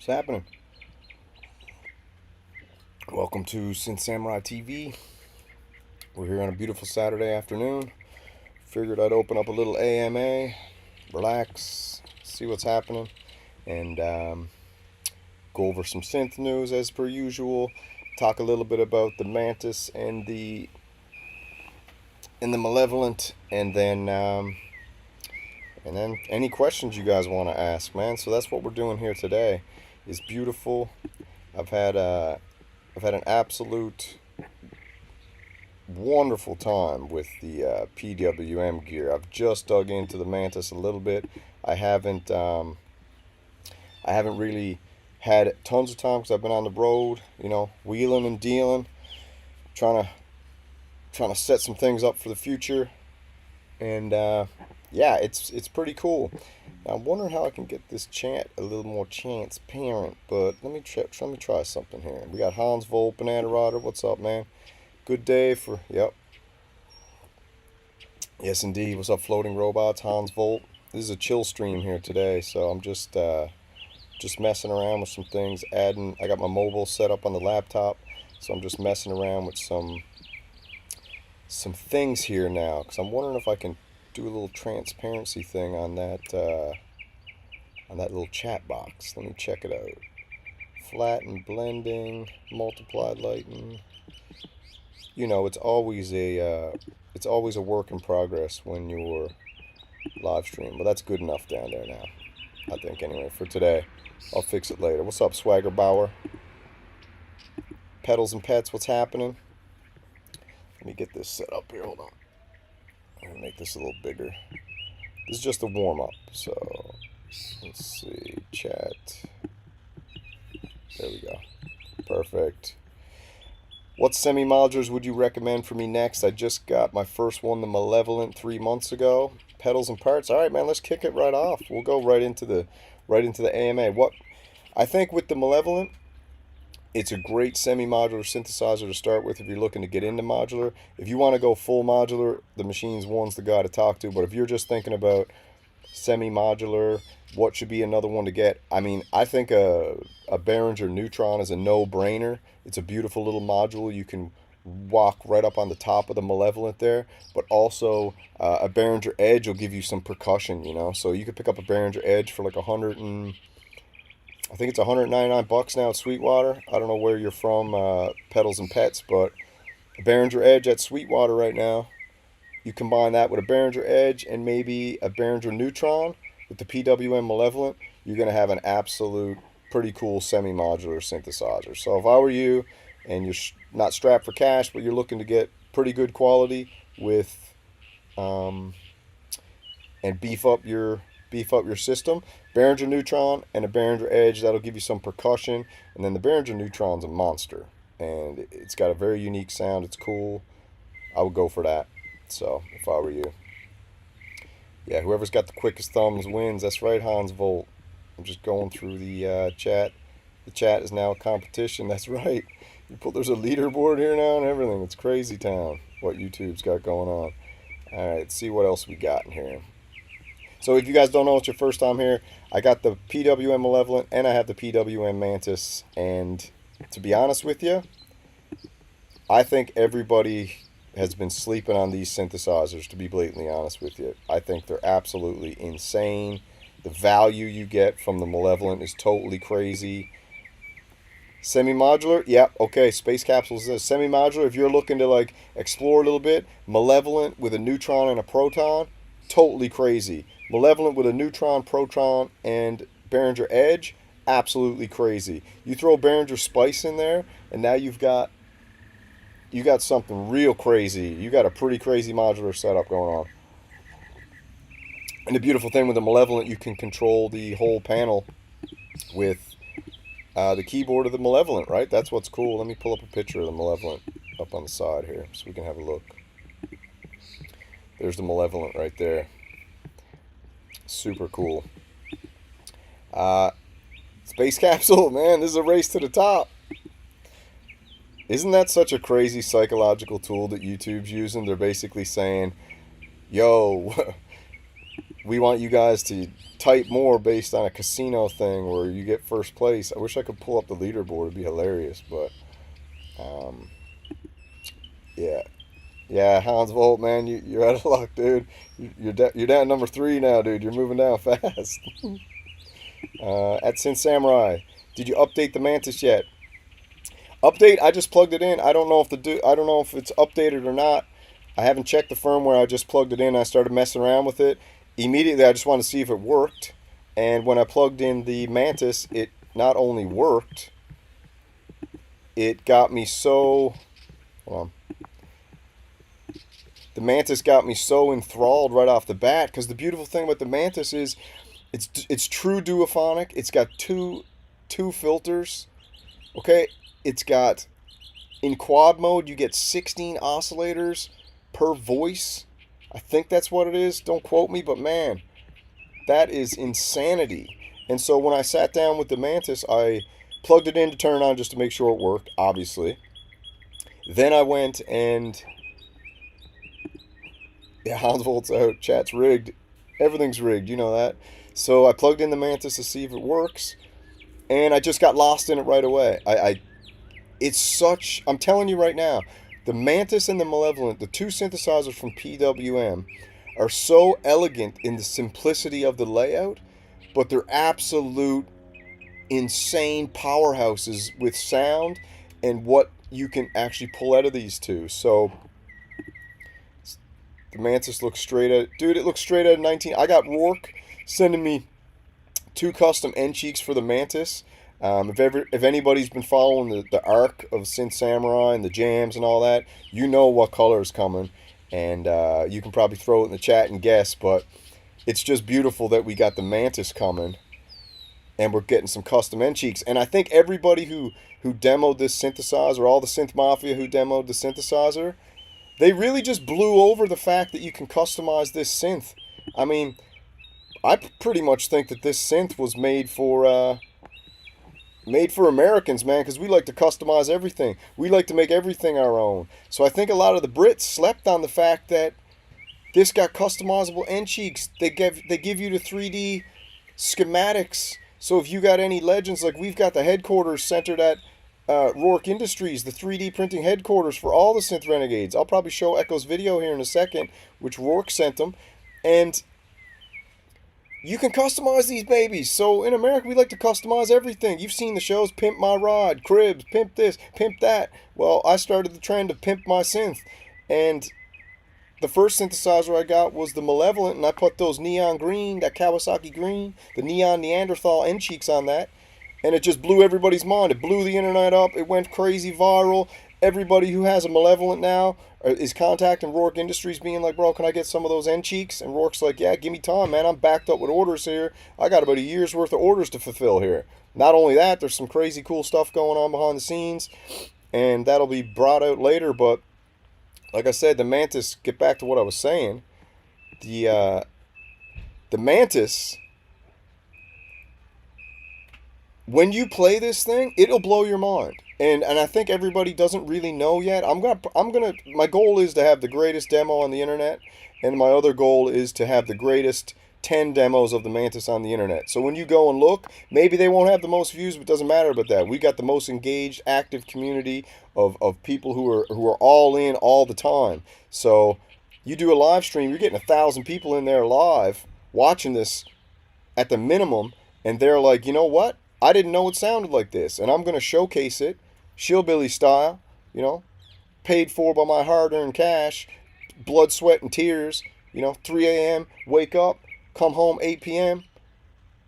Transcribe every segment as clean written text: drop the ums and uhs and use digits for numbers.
What's happening? Welcome to SYNTH SAMURAI TV. We're here on a beautiful Saturday afternoon. Figured I'd open up a little AMA, relax, see what's happening, and go over some synth news as per usual. Talk a little bit about the Mantis and the Malevolent, and then any questions you guys want to ask, man. So that's what we're doing here today. It's beautiful. I've had an absolute wonderful time with the PWM gear. I've just dug into the Mantis a little bit. I haven't really had tons of time because I've been on the road, wheeling and dealing, trying to set some things up for the future, and yeah, it's pretty cool. Now, I'm wondering how I can get this chat a little more transparent, but let me try something here. We got Hans Volt, Banana Rodder. What's up, man? Good day for, yep. Yes, indeed. What's up, Floating Robots? Hans Volt. This is a chill stream here today, so I'm just messing around with some things, I got my mobile set up on the laptop, so I'm just messing around with some things here now, because I'm wondering if I can do a little transparency thing on that little chat box. Let me check it out. Flatten, blending, multiplied lighting. It's always a work in progress when you're live stream, but that's good enough down there now, I think. Anyway, for today, I'll fix it later. What's up, Swagger Bauer? Pedals and Pets, what's happening? Let me get this set up here. Hold on. I'm going to make this a little bigger. This is just a warm-up, so let's see. Chat. There we go. Perfect. What semi-modulars would you recommend for me next? I just got my first one, the Malevolent, 3 months ago. Pedals and parts. All right, man, let's kick it right off. We'll go right into the AMA. What I think with the Malevolent, it's a great semi-modular synthesizer to start with if you're looking to get into modular. If you want to go full modular, the Machine's one's the guy to talk to. But if you're just thinking about semi-modular, what should be another one to get? I mean, I think a Behringer Neutron is a no-brainer. It's a beautiful little module. You can walk right up on the top of the Malevolent there. But also, a Behringer Edge will give you some percussion, So you could pick up a Behringer Edge for like I think it's $199 now at Sweetwater. I don't know where you're from, Pedals and Pets, but a Behringer Edge at Sweetwater right now. You combine that with a Behringer Edge and maybe a Behringer Neutron with the PWM Malevolent, you're going to have an absolute pretty cool semi-modular synthesizer. So if I were you and you're not strapped for cash, but you're looking to get pretty good quality with and beef up your system, Behringer Neutron and a Behringer Edge, that'll give you some percussion. And then the Behringer Neutron's a monster, and it's got a very unique sound. It's cool. I would go for that. So if I were you, yeah, whoever's got the quickest thumbs wins. That's right, Hans Volt. I'm just going through the chat. The chat is now a competition. That's right. There's a leaderboard here now and everything. It's crazy town what YouTube's got going on. All right, let's see what else we got in here. So if you guys don't know, it's your first time here, I got the PWM Malevolent and I have the PWM Mantis. And to be honest with you, I think everybody has been sleeping on these synthesizers, to be blatantly honest with you. I think they're absolutely insane. The value you get from the Malevolent is totally crazy. Semi-modular, yeah, okay, Space Capsules is semi-modular. If you're looking to like explore a little bit, Malevolent with a neutron and a proton, totally crazy. Malevolent with a neutron, proton, and Behringer Edge, absolutely crazy. You throw Behringer Spice in there, and now you got something real crazy. You got a pretty crazy modular setup going on. And the beautiful thing with the Malevolent, you can control the whole panel with the keyboard of the Malevolent, right? That's what's cool. Let me pull up a picture of the Malevolent up on the side here so we can have a look. There's the Malevolent right there. Super cool. Space Capsule, man, this is a race to the top. Isn't that such a crazy psychological tool that YouTube's using? They're basically saying, yo, we want you guys to type more based on a casino thing where you get first place. I wish I could pull up the leaderboard. It'd be hilarious, but yeah. Yeah, Hans Volt, man, you're out of luck, dude. You're down number 3 now, dude. You're moving down fast. At Synth Samurai, did you update the Mantis yet? Update? I just plugged it in. I don't know if it's updated or not. I haven't checked the firmware. I just plugged it in. I started messing around with it. Immediately, I just wanted to see if it worked. And when I plugged in the Mantis, it not only worked, it got me so... Hold on. The Mantis got me so enthralled right off the bat, because the beautiful thing about the Mantis is it's true duophonic. It's got two filters. Okay, it's got, in quad mode, you get 16 oscillators per voice. I think that's what it is. Don't quote me, but man, that is insanity. And so when I sat down with the Mantis, I plugged it in to turn it on just to make sure it worked, obviously. Then I went and... Yeah, Hans Volt's out. Chat's rigged. Everything's rigged. You know that. So I plugged in the Mantis to see if it works, and I just got lost in it right away. It's such... I'm telling you right now, the Mantis and the Malevolent, the 2 synthesizers from PWM, are so elegant in the simplicity of the layout, but they're absolute insane powerhouses with sound and what you can actually pull out of these two. So... The Mantis looks straight at... Dude, it looks straight at 19... I got Rourke sending me 2 custom end cheeks for the Mantis. If anybody's been following the arc of Synth Samurai and the jams and all that, you know what color is coming. And you can probably throw it in the chat and guess, but it's just beautiful that we got the Mantis coming. And we're getting some custom end cheeks. And I think everybody who demoed this synthesizer, all the Synth Mafia who demoed the synthesizer... They really just blew over the fact that you can customize this synth. I mean, I pretty much think that this synth was made for Americans, man, because we like to customize everything. We like to make everything our own. So I think a lot of the Brits slept on the fact that this got customizable end cheeks. They give you the 3D schematics. So if you got any legends, like we've got the headquarters centered at Rourke Industries, the 3D printing headquarters for all the Synth Renegades. I'll probably show Echo's video here in a second, which Rourke sent them. And you can customize these babies. So in America, we like to customize everything. You've seen the shows, Pimp My Rod, Cribs, Pimp This, Pimp That. Well, I started the trend of Pimp My Synth. And the first synthesizer I got was the Malevolent, and I put those neon green, that Kawasaki green, the neon Neanderthal end cheeks on that. And it just blew everybody's mind. It blew the internet up. It went crazy viral. Everybody who has a Malevolent now is contacting Rourke Industries being like, bro, can I get some of those end cheeks? And Rourke's like, yeah, give me time, man. I'm backed up with orders here. I got about a year's worth of orders to fulfill here. Not only that, there's some crazy cool stuff going on behind the scenes. And that'll be brought out later. But like I said, the Mantis, get back to what I was saying. The Mantis... When you play this thing, it'll blow your mind. And I think everybody doesn't really know yet. My goal is to have the greatest demo on the internet, and my other goal is to have the greatest 10 demos of the Mantis on the internet. So when you go and look, maybe they won't have the most views, but it doesn't matter about that. We got the most engaged, active community of people who are all in all the time. So you do a live stream, you're getting 1,000 people in there live watching this at the minimum, and they're like, you know what? I didn't know it sounded like this, and I'm going to showcase it, Shillbilly style, you know, paid for by my hard-earned cash, blood, sweat, and tears, you know, 3 a.m., wake up, come home 8 p.m.,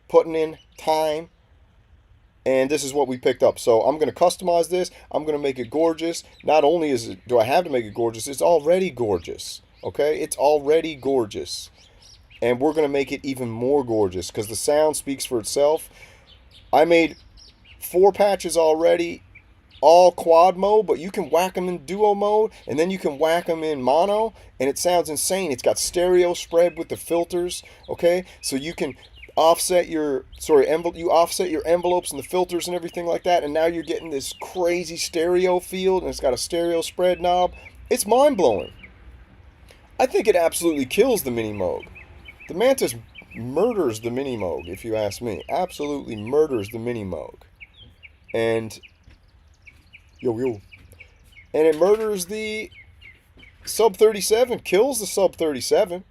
putting in time, and this is what we picked up. So I'm going to customize this. I'm going to make it gorgeous. Not only do I have to make it gorgeous, it's already gorgeous, okay? It's already gorgeous, and we're going to make it even more gorgeous because the sound speaks for itself. I made 4 patches already, all quad mode, but you can whack them in duo mode, and then you can whack them in mono, and it sounds insane. It's got stereo spread with the filters, okay? So you can offset your, you offset your envelopes and the filters and everything like that, and now you're getting this crazy stereo field, and it's got a stereo spread knob. It's mind-blowing. I think it absolutely kills the Mini Moog. The Mantis murders the Minimoog, if you ask me. Absolutely murders the Minimoog. And and it murders the Sub 37, kills the Sub 37,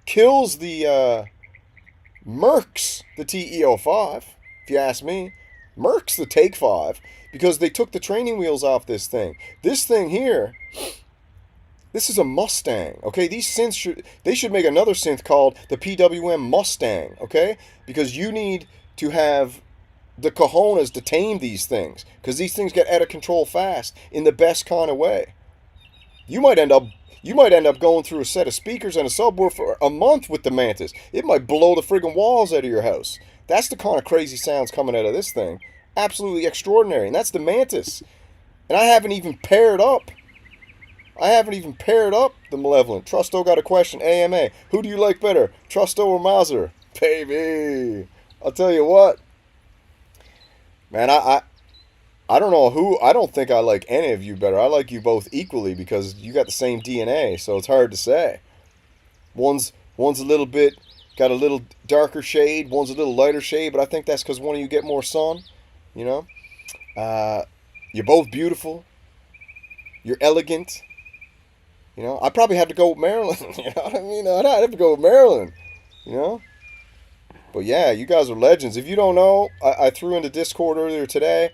kills the murks the TE-05, if you ask me. Murks the Take 5, because they took the training wheels off this thing. This thing here, this is a Mustang, okay? These synths they should make another synth called the PWM Mustang, okay? Because you need to have the cojones to tame these things, because these things get out of control fast in the best kind of way. You might end up going through a set of speakers and a subwoofer for a month with the Mantis. It might blow the friggin' walls out of your house. That's the kind of crazy sounds coming out of this thing. Absolutely extraordinary. And that's the Mantis. And I haven't even paired up the Malevolent. Trusto got a question. AMA. Who do you like better? Trusto or Mazur? Baby. I'll tell you what. Man, I don't know who. I don't think I like any of you better. I like you both equally because you got the same DNA, so it's hard to say. One's a little bit, got a little darker shade. One's a little lighter shade, but I think that's because one of you get more sun. You know, you're both beautiful. You're elegant. You know, I probably have to go with Maryland. You know what I mean? I'd have to go with Maryland. You know. But yeah, you guys are legends. If you don't know, I threw into Discord earlier today.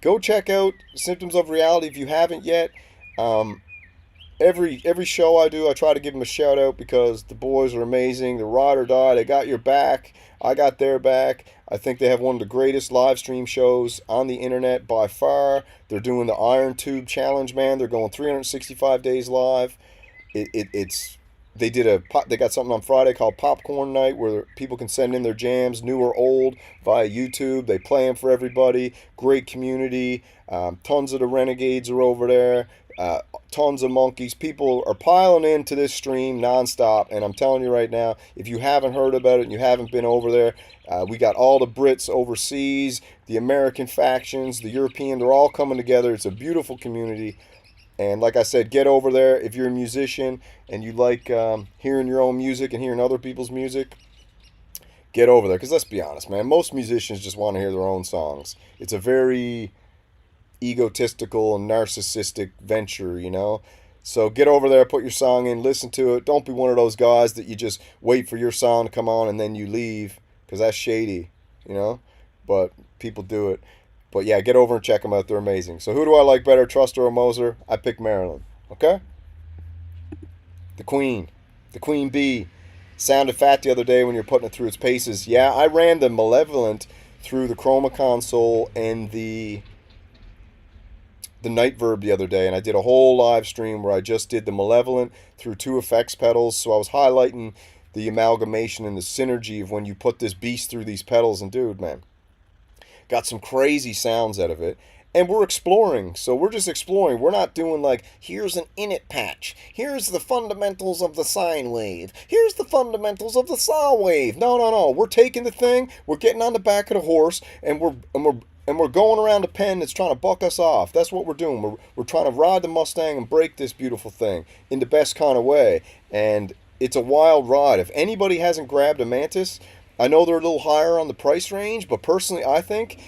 Go check out Symptoms of Reality if you haven't yet. Every show I do, I try to give them a shout out because the boys are amazing. They're ride or die. They got your back. I got their back. I think they have one of the greatest live stream shows on the internet by far. They're doing the Iron Tube Challenge, man. They're going 365 days live. They got something on Friday called Popcorn Night where people can send in their jams, new or old, via YouTube. They play them for everybody. Great community. Tons of the renegades are over there. Tons of monkeys. People are piling into this stream nonstop. And I'm telling you right now, if you haven't heard about it and you haven't been over there, we got all the Brits overseas, the American factions, the European. They're all coming together. It's a beautiful community. And like I said, get over there if you're a musician and you like hearing your own music and hearing other people's music. Get over there, because let's be honest, man. Most musicians just want to hear their own songs. It's a very egotistical and narcissistic venture, you know. So get over there, put your song in, listen to it. Don't be one of those guys that you just wait for your song to come on and then you leave, because that's shady, you know. But people do it. But yeah, get over and check them out. They're amazing. So who do I like better, Truster or Moser? I pick Maryland. Okay? The Queen Bee. Sounded fat the other day when you're putting it through its paces. Yeah, I ran the Malevolent through the Chroma console and the Nightverb the other day, and I did a whole live stream where I just did the Malevolent through 2 effects pedals. So I was highlighting the amalgamation and the synergy of when you put this beast through these pedals, and dude, man, got some crazy sounds out of it. And we're exploring, so we're just exploring. We're not doing like, here's an init patch. Here's the fundamentals of the sine wave. Here's the fundamentals of the saw wave. No. We're taking the thing, we're getting on the back of the horse, and we're going around a pen that's trying to buck us off. That's what we're doing. We're trying to ride the Mustang and break this beautiful thing in the best kind of way. And it's a wild ride. If anybody hasn't grabbed a Mantis, I know they're a little higher on the price range, but personally I think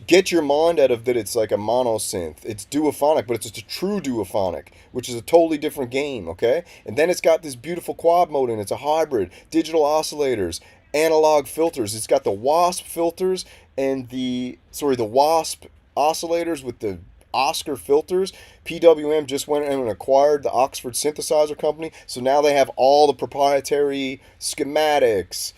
get your mind out of that it's like a mono synth. It's duophonic, but it's just a true duophonic, which is a totally different game, okay? And then it's got this beautiful quad mode in it. It's a hybrid, digital oscillators, analog filters. It's got the Wasp filters and the Wasp oscillators with the Oscar filters. PWM just went and acquired the Oxford Synthesizer Company, so now they have all the proprietary schematics,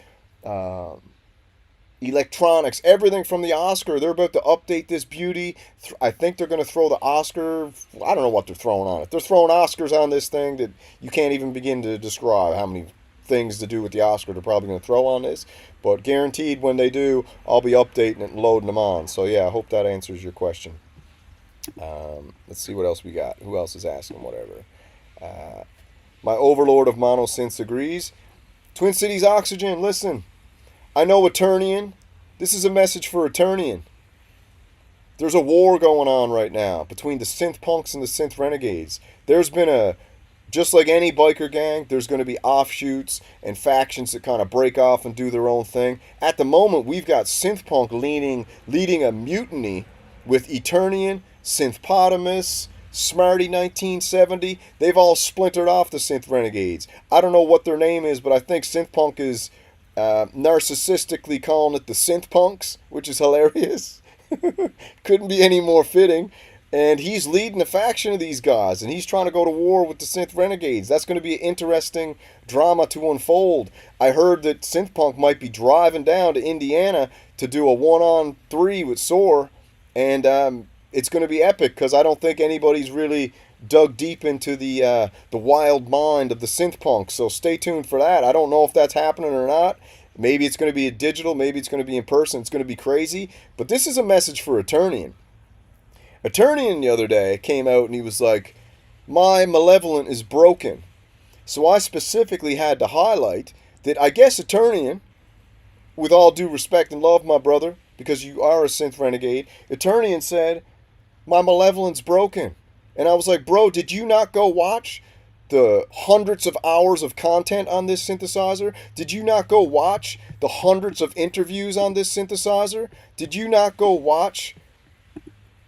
electronics, everything from the Oscar. They're about to update this beauty. I think they're going to throw the Oscar. I don't know what they're throwing on it. They're throwing Oscars on this thing that you can't even begin to describe how many things to do with the Oscar they're probably going to throw on this. But guaranteed when they do, I'll be updating it and loading them on. So yeah, I hope that answers your question. Let's see what else we got. Who else is asking whatever? My overlord of mono synths agrees. Twin Cities Oxygen, listen. I know Eternian. This is a message for Eternian. There's a war going on right now between the synth punks and the synth renegades. There's been a just like any biker gang, there's going to be offshoots and factions that kind of break off and do their own thing. At the moment, we've got Synthpunk leading a mutiny with Eternian, Synthpotamus, Smarty 1970. They've all splintered off the Synth Renegades. I don't know what their name is, but I think Synthpunk is narcissistically calling it the Synthpunks, which is hilarious. Couldn't be any more fitting. And he's leading a faction of these guys, and he's trying to go to war with the Synth Renegades. That's going to be an interesting drama to unfold. I heard that Synthpunk might be driving down to Indiana to do a 1-on-3 with Soar, and it's going to be epic because I don't think anybody's really dug deep into the wild mind of the Synthpunk. So stay tuned for that. I don't know if that's happening or not. Maybe it's going to be a digital, maybe it's going to be in person. It's going to be crazy. But this is a message for Eternian. Eternian the other day came out and he was like, my Malevolent is broken. So I specifically had to highlight that I guess Eternian, with all due respect and love, my brother, because you are a Synth Renegade, Eternian said, my Malevolent's broken. And I was like, bro, did you not go watch the hundreds of hours of content on this synthesizer? Did you not go watch the hundreds of interviews on this synthesizer? Did you not go watch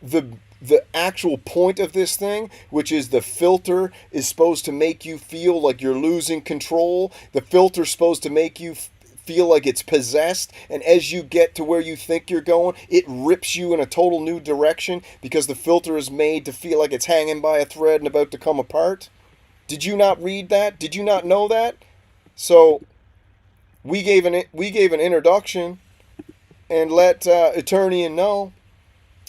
the actual point of this thing, which is the filter is supposed to make you feel like you're losing control. The filter's supposed to make you feel like it's possessed, and as you get to where you think you're going, it rips you in a total new direction because the filter is made to feel like it's hanging by a thread and about to come apart. Did you not read that? Did you not know that? So we gave an introduction and let Eternian know.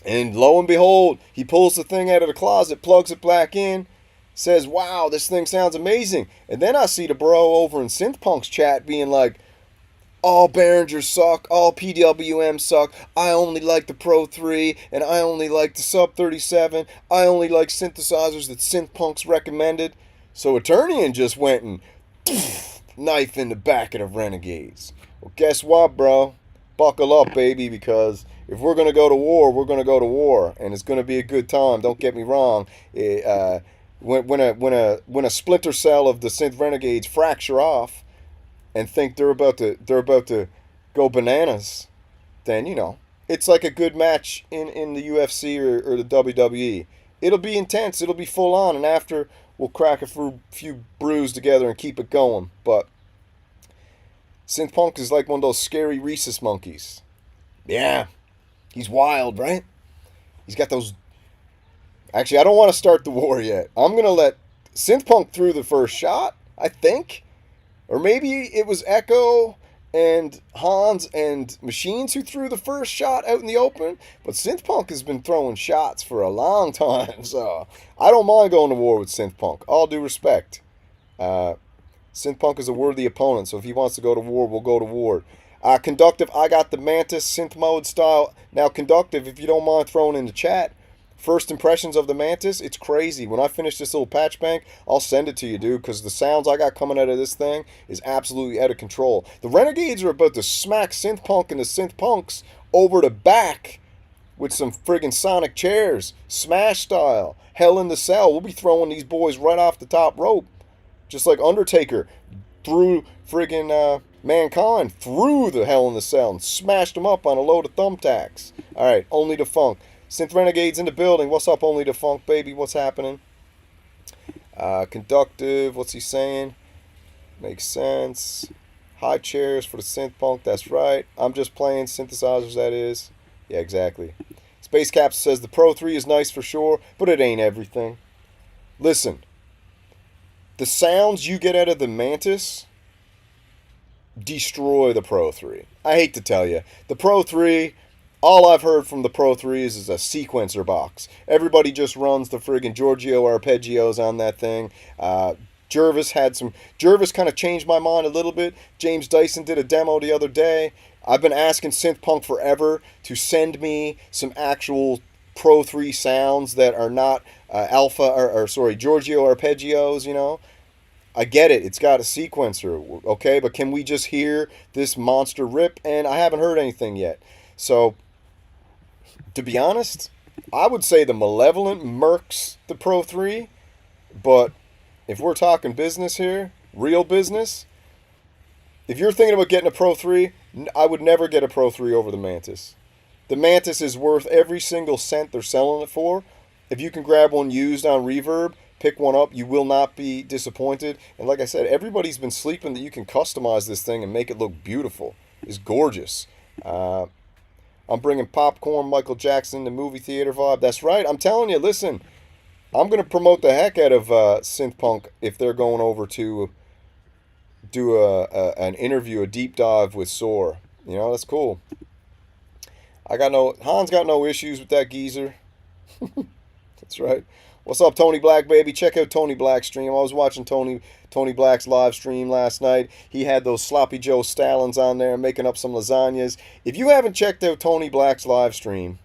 And lo and behold, he pulls the thing out of the closet, plugs it back in, says, wow, this thing sounds amazing. And then I see the bro over in Synthpunk's chat being like, all Behringers suck, all PWM suck, I only like the Pro 3, and I only like the Sub 37, I only like synthesizers that Synthpunk's recommended. So Eternian just went and knife in the back of the Renegades. Well, guess what, bro? Buckle up, baby, because if we're going to go to war, we're going to go to war, and it's going to be a good time. Don't get me wrong. When a splinter cell of the Synth Renegades fracture off and think they're about to go bananas, then it's like a good match in the UFC or the WWE. It'll be intense. It'll be full on, and after we'll crack a few brews together and keep it going. But Synthpunk is like one of those scary rhesus monkeys. Yeah. He's wild, right? He's got those... Actually, I don't want to start the war yet. I'm going to let Synthpunk through the first shot, I think. Or maybe it was Echo and Hans and Machines who threw the first shot out in the open. But Synthpunk has been throwing shots for a long time. So I don't mind going to war with Synthpunk. All due respect. Synthpunk is a worthy opponent. So if he wants to go to war, we'll go to war. Conductive, I got the Mantis synth mode style. Now, Conductive, if you don't mind throwing in the chat, first impressions of the Mantis, it's crazy. When I finish this little patch bank, I'll send it to you, dude, because the sounds I got coming out of this thing is absolutely out of control. The Renegades are about to smack Synthpunk and the Synthpunks over the back with some friggin' sonic chairs, Smash style, Hell in the Cell. We'll be throwing these boys right off the top rope, just like Undertaker threw friggin' Mankind through the Hell in the Cell and smashed them up on a load of thumbtacks. Alright, Only the Funk. Synth Renegades in the building. What's up, Only the Funk, baby? What's happening? Conductive, what's he saying? Makes sense. High chairs for the Synthpunk, that's right. I'm just playing synthesizers, that is. Yeah, exactly. Space Caps says the Pro 3 is nice for sure, but it ain't everything. Listen, the sounds you get out of the Mantis destroy the Pro 3. I hate to tell you. The Pro 3, all I've heard from the Pro 3 is a sequencer box. Everybody just runs the friggin' Giorgio arpeggios on that thing. Jervis kind of changed my mind a little bit. James Dyson did a demo the other day. I've been asking Synthpunk forever to send me some actual Pro 3 sounds that are not Giorgio arpeggios, I get it. It's got a sequencer, okay? But can we just hear this monster rip? And I haven't heard anything yet. So, to be honest, I would say the Malevolent murks the Pro 3, but if we're talking business here, real business, if you're thinking about getting a Pro 3, I would never get a Pro 3 over the Mantis. The Mantis is worth every single cent they're selling it for. If you can grab one used on Reverb, pick one up, you will not be disappointed. And like I said, everybody's been sleeping that you can customize this thing and make it look beautiful. It's gorgeous. I'm bringing popcorn, Michael Jackson, the movie theater vibe. That's right. I'm telling you, listen, I'm going to promote the heck out of Synthpunk if they're going over to do an interview, a deep dive with Soar. You know, that's cool. Han's got no issues with that geezer. That's right. What's up, Tony Black, baby? Check out Tony Black's stream. I was watching Tony Black's live stream last night. He had those Sloppy Joe Stalins on there making up some lasagnas. If you haven't checked out Tony Black's live stream,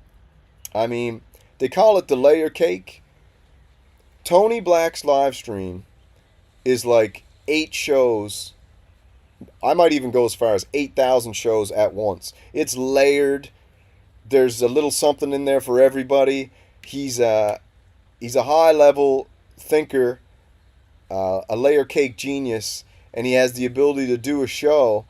I mean, they call it the layer cake. Tony Black's live stream is like 8 shows. I might even go as far as 8,000 shows at once. It's layered. There's a little something in there for everybody. He's a high-level thinker, a layer cake genius, and he has the ability to do a show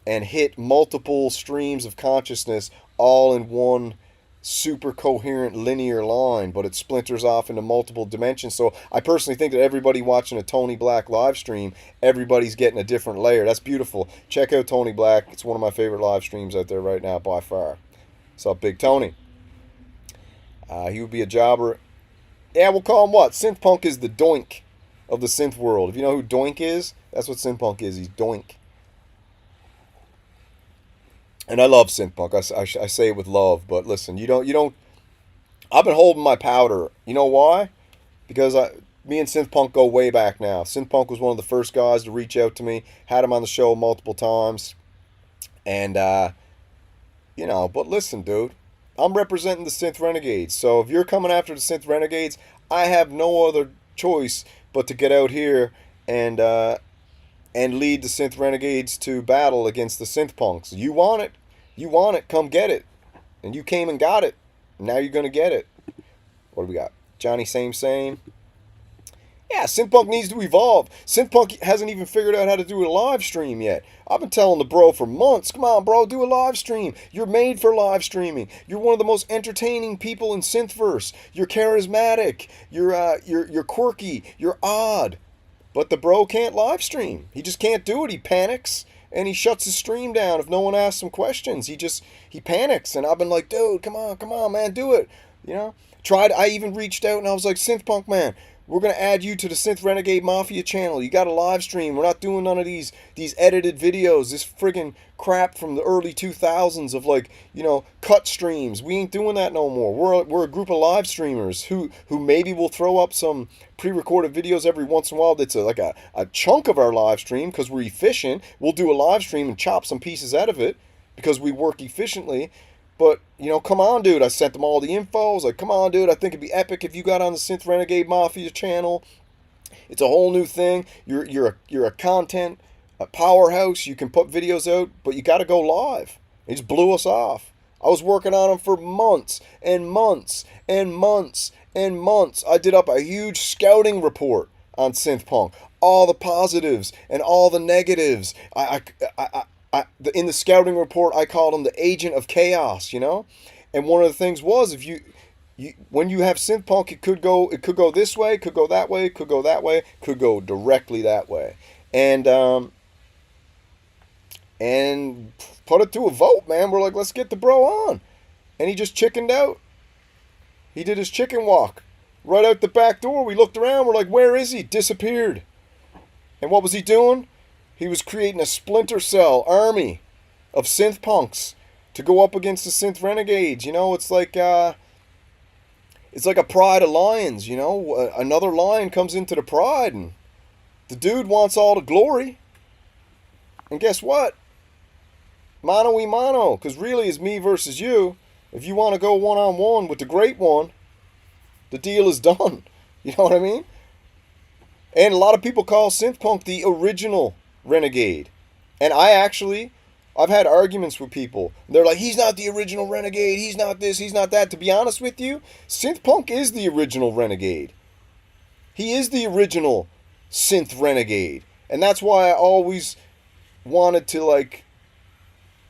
and hit multiple streams of consciousness all in one super coherent linear line, but it splinters off into multiple dimensions. So I personally think that everybody watching a Tony Black live stream, everybody's getting a different layer. That's beautiful. Check out Tony Black. It's one of my favorite live streams out there right now by far. What's up, Big Tony? He would be a jobber. Yeah, we'll call him what? Synthpunk is the doink of the synth world. If you know who doink is, that's what Synthpunk is. He's doink. And I love Synthpunk. I say it with love, but listen, you don't. I've been holding my powder. You know why? Because me and Synthpunk go way back now. Synthpunk was one of the first guys to reach out to me. Had him on the show multiple times, and you know. But listen, dude, I'm representing the Synth Renegades. So if you're coming after the Synth Renegades, I have no other choice but to get out here and lead the Synth Renegades to battle against the Synthpunks. You want it. You want it. Come get it. And you came and got it. Now you're going to get it. What do we got? Johnny Same. Yeah, Synthpunk needs to evolve. Synthpunk hasn't even figured out how to do a live stream yet. I've been telling the bro for months, come on, bro, do a live stream. You're made for live streaming. You're one of the most entertaining people in Synthverse. You're charismatic. You're quirky. You're odd. But the bro can't live stream. He just can't do it. He panics and he shuts his stream down if no one asks him questions. He panics, and I've been like, dude, come on, man, do it. You know? I even reached out and I was like, Synthpunk, man, we're going to add you to the Synth Renegade Mafia channel. You got a live stream. We're not doing none of these edited videos. This friggin' crap from the early 2000s of, like, you know, cut streams. We ain't doing that no more. We're a group of live streamers who maybe will throw up some pre-recorded videos every once in a while. That's like a chunk of our live stream because we're efficient. We'll do a live stream and chop some pieces out of it because we work efficiently. But, you know, come on, dude. I sent them all the info. I was like, come on, dude. I think it'd be epic if you got on the Synth Renegade Mafia channel. It's a whole new thing. You're a content, a powerhouse. You can put videos out, but you got to go live. It just blew us off. I was working on them for months and months and months and months. I did up a huge scouting report on Synthpunk. All the positives and all the negatives. In the scouting report, I called him the agent of chaos, you know? And one of the things was, if when you have Synthpunk, it could go this way, could go that way, could go that way, could go directly that way. And put it to a vote, man. We're like, let's get the bro on. And he just chickened out. He did his chicken walk. Right out the back door, we looked around, we're like, where is he? Disappeared. And what was he doing? He was creating a splinter cell army of Synthpunks to go up against the Synth Renegades. You know, it's like a pride of lions, you know. Another lion comes into the pride, and the dude wants all the glory. And guess what? Mano y mano, because really it's me versus you. If you want to go one-on-one with the great one, the deal is done. You know what I mean? And a lot of people call Synthpunk the original Renegade. And I've had arguments with people. They're like, he's not the original Renegade, he's not this, he's not that. To be honest with you, Synthpunk is the original Renegade. He is the original synth renegade. And that's why I always wanted to like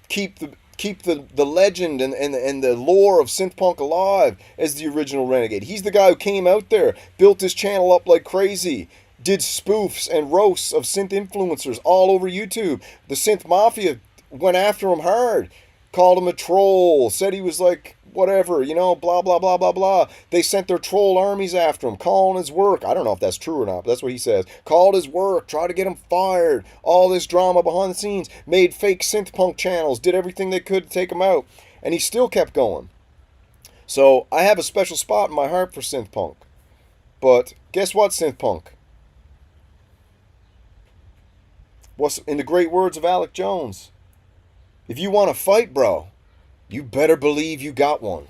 keep the legend and the lore of Synthpunk alive as the original renegade. He's the guy who came out there, built his channel up like crazy, did spoofs and roasts of synth influencers all over YouTube. The Synth Mafia went after him hard, called him a troll, said he was like whatever, you know, blah, blah, blah, blah, blah. They sent their troll armies after him, calling his work. I don't know if that's true or not, but that's what he says. Called his work, tried to get him fired. All this drama behind the scenes. Made fake Synthpunk channels, did everything they could to take him out. And he still kept going. So I have a special spot in my heart for Synthpunk. But guess what, Synthpunk? What's in the great words of Alec Jones? If you want to fight, bro, you better believe you got one.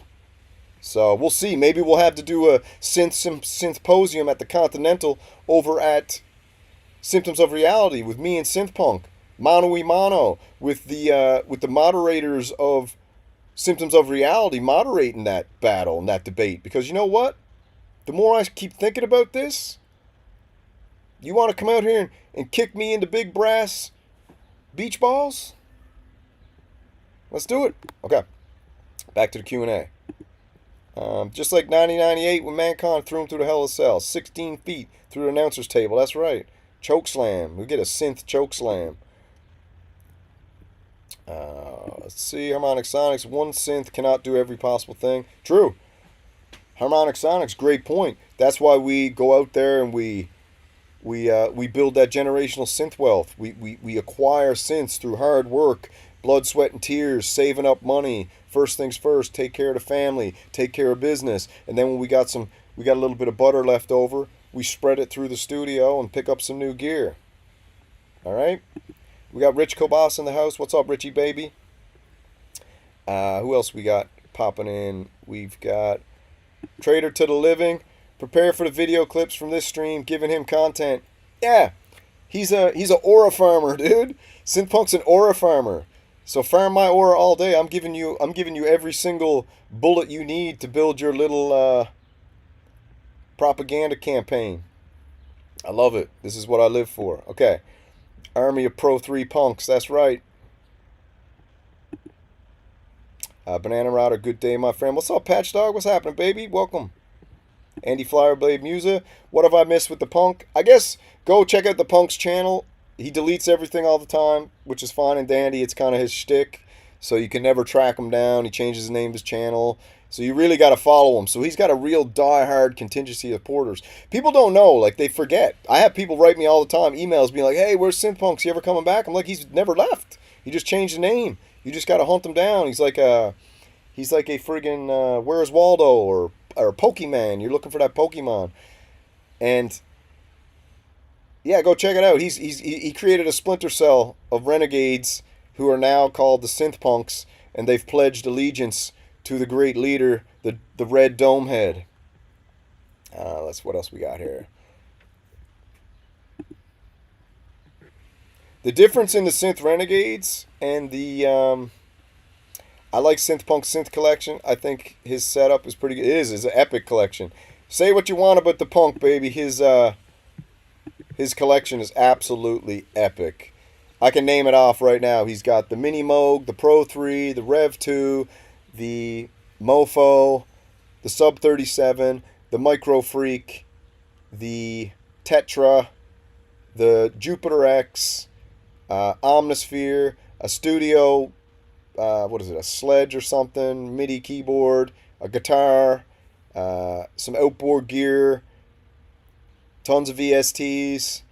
So we'll see. Maybe we'll have to do a synthposium at the Continental over at Symptoms of Reality with me and Synthpunk, mano y mano, with the moderators of Symptoms of Reality moderating that battle and that debate. Because you know what? The more I keep thinking about this, you want to come out here and kick me into big brass beach balls? Let's do it. Okay. Back to the Q&A. Just like 1998 when Mankind threw him through the Hell of a Cell. 16 feet through the announcer's table. That's right. Choke slam. We get a synth choke slam. Let's see. Harmonic Sonics. One synth cannot do every possible thing. True. Harmonic Sonics. Great point. That's why we go out there and we build that generational synth wealth. We acquire synths through hard work, blood, sweat, and tears, saving up money. First things first, take care of the family, take care of business. And then when we got a little bit of butter left over, we spread it through the studio and pick up some new gear. All right? We got Rich Kobas in the house. What's up, Richie, baby? Who else we got popping in? We've got Trader to the Living. Prepare for the video clips from this stream, giving him content. Yeah, he's a aura farmer, dude. Synthpunk's an aura farmer. So farm my aura all day. I'm giving you every single bullet you need to build your little propaganda campaign. I love it. This is what I live for. Okay. Army of Pro 3 punks. That's right. Banana Router, good day, my friend. What's up, Patch Dog? What's happening, baby? Welcome. Andy Flyerblade Musa. What have I missed with the punk? I guess go check out the punk's channel. He deletes everything all the time, which is fine and dandy. It's kind of his shtick, so you can never track him down. He changes the name of his channel, so you really got to follow him. So he's got a real die-hard contingency of porters. People don't know, like, they forget. I have people write me all the time, emails being like, hey, where's Synthpunks? You ever coming back? I'm like, he's never left. He just changed the name. You just got to hunt him down. He's like a friggin' Where's Waldo or Pokemon. You're looking for that Pokemon. And yeah, go check it out. He created a splinter cell of renegades who are now called the Synthpunks, and they've pledged allegiance to the great leader, the Red Dome Head. What else we got here? The difference in the Synth Renegades and the I like Synthpunk's synth collection. I think his setup is pretty good. It is an epic collection. Say what you want about the punk, baby. His collection is absolutely epic. I can name it off right now. He's got the Mini Moog, the Pro 3, the Rev 2, the Mofo, the Sub 37, the Micro Freak, the Tetra, the Jupiter X, Omnisphere, a Studio, a Sledge or something, MIDI keyboard, a guitar, some outboard gear, tons of VSTs,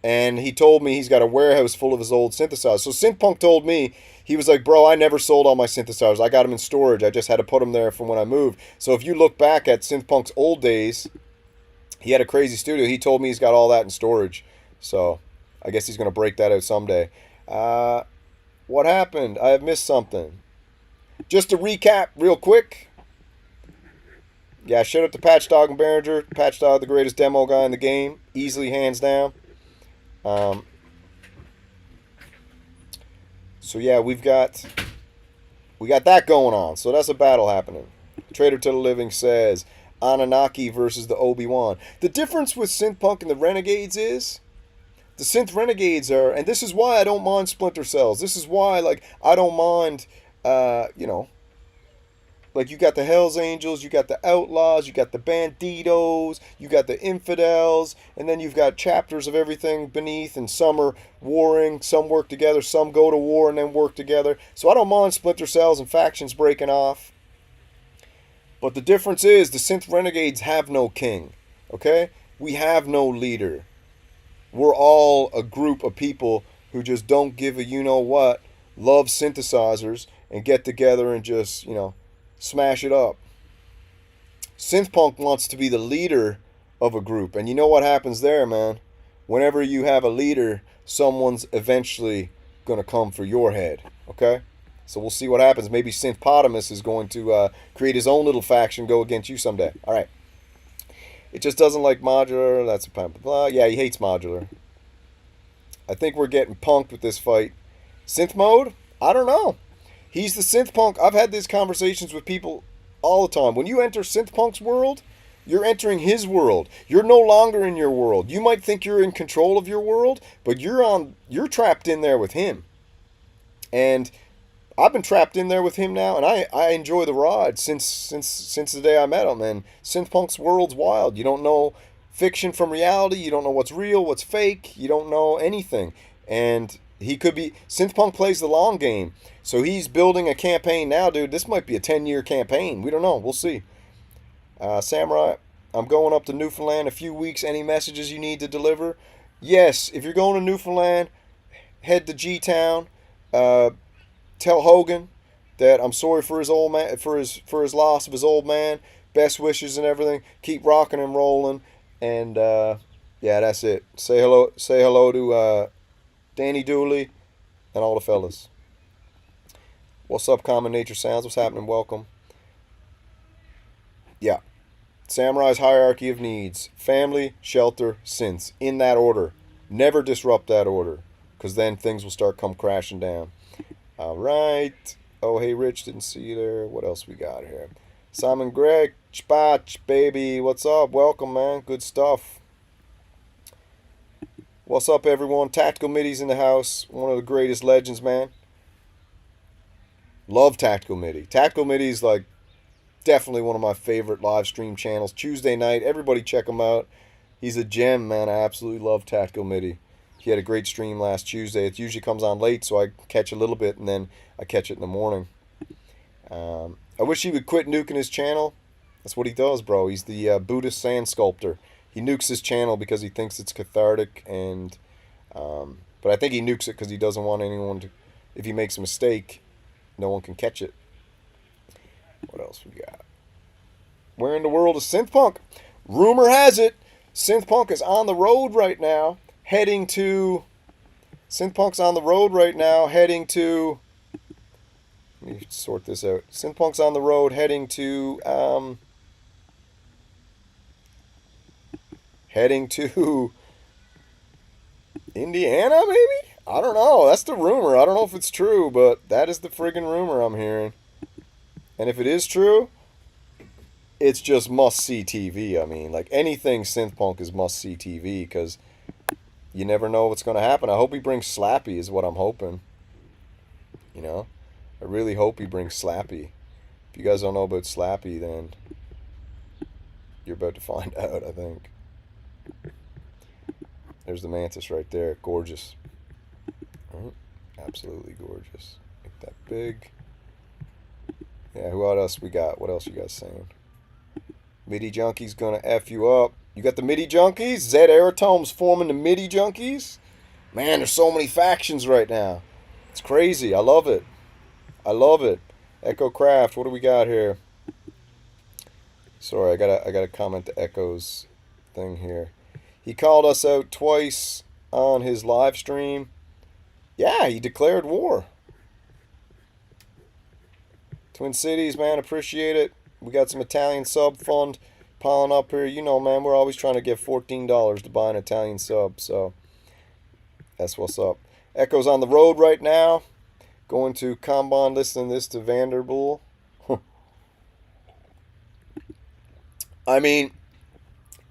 and he told me he's got a warehouse full of his old synthesizers. So Synthpunk told me, he was like, bro, I never sold all my synthesizers. I got them in storage. I just had to put them there from when I moved. So if you look back at Synthpunk's old days, he had a crazy studio. He told me he's got all that in storage. So I guess he's going to break that out someday. What happened? I have missed something. Just to recap real quick. Yeah, shout out to Patchdog and Behringer. Patchdog, the greatest demo guy in the game. Easily, hands down. So yeah, we got that going on. So that's a battle happening. Trader to the Living says, Anunnaki versus the Obi-Wan. The difference with Synthpunk and the Renegades is, the Synth Renegades are, and this is why I don't mind Splinter Cells. This is why, like, I don't mind, you know, like, you got the Hells Angels, you got the Outlaws, you got the Banditos, you got the Infidels, and then you've got chapters of everything beneath, and some are warring, some work together, some go to war and then work together. So I don't mind Splinter Cells and factions breaking off. But the difference is the Synth Renegades have no king, okay? We have no leader. We're all a group of people who just don't give a you-know-what, love synthesizers, and get together and just, you know, smash it up. Synthpunk wants to be the leader of a group. And you know what happens there, man? Whenever you have a leader, someone's eventually going to come for your head. Okay? So we'll see what happens. Maybe Synthpotamus is going to create his own little faction, go against you someday. Alright. It just doesn't like modular. That's a blah, blah, blah. Yeah, he hates modular. I think we're getting punked with this fight. Synth mode? I don't know. He's the Synthpunk. I've had these conversations with people all the time. When you enter Synthpunk's world, you're entering his world. You're no longer in your world. You might think you're in control of your world, but you're trapped in there with him. And I've been trapped in there with him now, and I enjoy the ride since the day I met him. And Synthpunk's world's wild. You don't know fiction from reality. You don't know what's real, what's fake. You don't know anything. And he could be... Synthpunk plays the long game. So he's building a campaign now, dude. This might be a 10-year campaign. We don't know. We'll see. Samurai, I'm going up to Newfoundland in a few weeks. Any messages you need to deliver? Yes. If you're going to Newfoundland, head to G-Town. Tell Hogan that I'm sorry for his old man, for his loss of his old man. Best wishes and everything. Keep rocking and rolling. And yeah, that's it. Say hello to Danny Dooley and all the fellas. What's up, Common Nature Sounds? What's happening? Welcome. Yeah. Samurai's hierarchy of needs. Family, shelter, synths. In that order. Never disrupt that order. Because then things will start come crashing down. Alright. Oh, hey, Rich. Didn't see you there. What else we got here? Simon Gregg. Chpach, baby. What's up? Welcome, man. Good stuff. What's up, everyone? Tactical Middi's in the house. One of the greatest legends, man. Love Tactical Midi. Tactical Midi is like definitely one of my favorite live stream channels. Tuesday night, everybody check him out. He's a gem, man. I absolutely love Tactical Midi. He had a great stream last Tuesday. It usually comes on late, so I catch a little bit, and then I catch it in the morning. I wish he would quit nuking his channel. That's what he does, bro. He's the Buddhist sand sculptor. He nukes his channel because he thinks it's cathartic, and but I think he nukes it because he doesn't want anyone to, if he makes a mistake, no one can catch it. What else we got? Where in the world is Synthpunk? Rumor has it, Synthpunk is on the road right now, heading to... Synthpunk's on the road right now, heading to... Let me sort this out. Synthpunk's on the road, heading to... heading to... Indiana, maybe? I don't know. That's the rumor. I don't know if it's true, but that is the friggin' rumor I'm hearing. And if it is true, it's just must-see TV. I mean, like, anything Synthpunk is must-see TV, because you never know what's going to happen. I hope he brings Slappy, is what I'm hoping. You know? I really hope he brings Slappy. If you guys don't know about Slappy, then you're about to find out, I think. There's the Mantis right there. Gorgeous. Absolutely gorgeous. Make that big. Yeah, who else we got? What else you guys saying? MIDI Junkie's gonna F you up. You got the MIDI Junkies? Zed Aerotome's forming the MIDI Junkies? Man, there's so many factions right now. It's crazy. I love it. I love it. Echo Craft, what do we got here? Sorry, I gotta comment the Echo's thing here. He called us out twice on his live stream. Yeah, he declared war. Twin Cities, man, appreciate it. We got some Italian sub fund piling up here. You know, man, we're always trying to get $14 to buy an Italian sub, so that's what's up. Echo's on the road right now. Going to Kanban, listening this to Vanderbilt. I mean,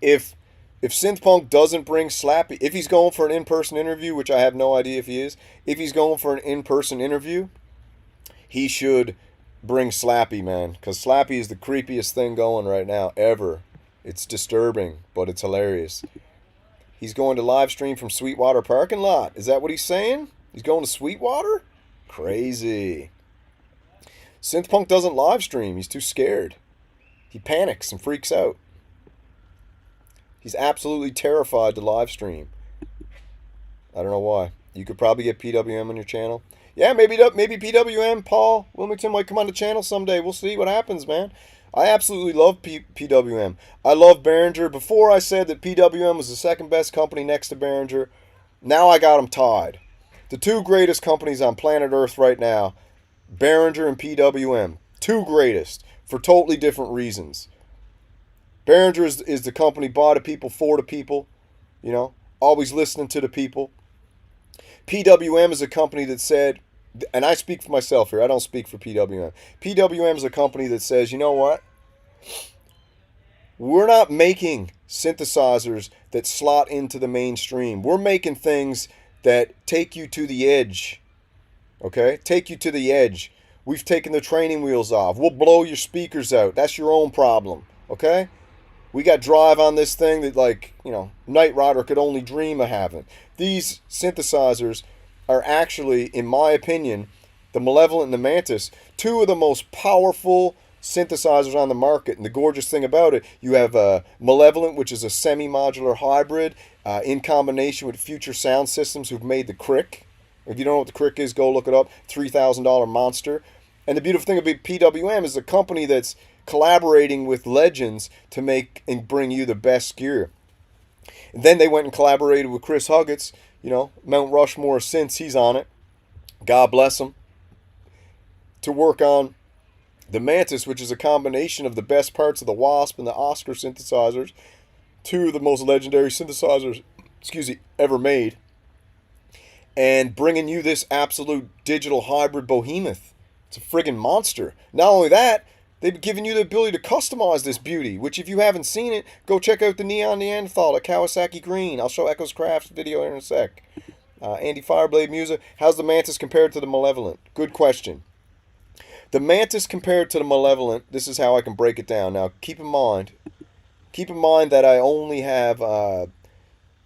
if Synthpunk doesn't bring Slappy, if he's going for an in-person interview, which I have no idea if he is, if he's going for an in-person interview, he should bring Slappy, man, because Slappy is the creepiest thing going right now ever. It's disturbing, but it's hilarious. He's going to live stream from Sweetwater parking lot. Is that what he's saying? He's going to Sweetwater? Crazy. Synthpunk doesn't live stream. He's too scared. He panics and freaks out. He's absolutely terrified to live stream. I don't know why. You could probably get PWM on your channel. Yeah, maybe PWM, Paul Wilmington might come on the channel someday. We'll see what happens, man. I absolutely love PWM. I love Behringer. Before I said that PWM was the second best company next to Behringer. Now I got them tied. The two greatest companies on planet Earth right now, Behringer and PWM. Two greatest for totally different reasons. Behringer is the company by the people, for the people, you know, always listening to the people. PWM is a company that said, and I speak for myself here, I don't speak for PWM. PWM is a company that says, you know what? We're not making synthesizers that slot into the mainstream. We're making things that take you to the edge. Okay? Take you to the edge. We've taken the training wheels off. We'll blow your speakers out. That's your own problem. Okay? We got drive on this thing that, like, you know, Knight Rider could only dream of having. These synthesizers are actually, in my opinion, the Malevolent and the Mantis, two of the most powerful synthesizers on the market. And the gorgeous thing about it, you have Malevolent, which is a semi-modular hybrid in combination with Future Sound Systems, who've made the Crick. If you don't know what the Crick is, go look it up. $3,000 monster. And the beautiful thing about PWM is a company that's collaborating with legends to make and bring you the best gear. And then they went and collaborated with Chris Huggets, you know, Mount Rushmore since he's on it. God bless him. To work on the Mantis, which is a combination of the best parts of the Wasp and the Oscar synthesizers, two of the most legendary synthesizers, ever made, and bringing you this absolute digital hybrid behemoth. It's a friggin' monster. Not only that, they've given you the ability to customize this beauty, which if you haven't seen it, go check out the Neon Neanderthal at Kawasaki Green. I'll show Echo's Craft video here in a sec. Andy Fireblade Music. How's the Mantis compared to the Malevolent? Good question. The Mantis compared to the Malevolent, this is how I can break it down. Now, keep in mind that I only have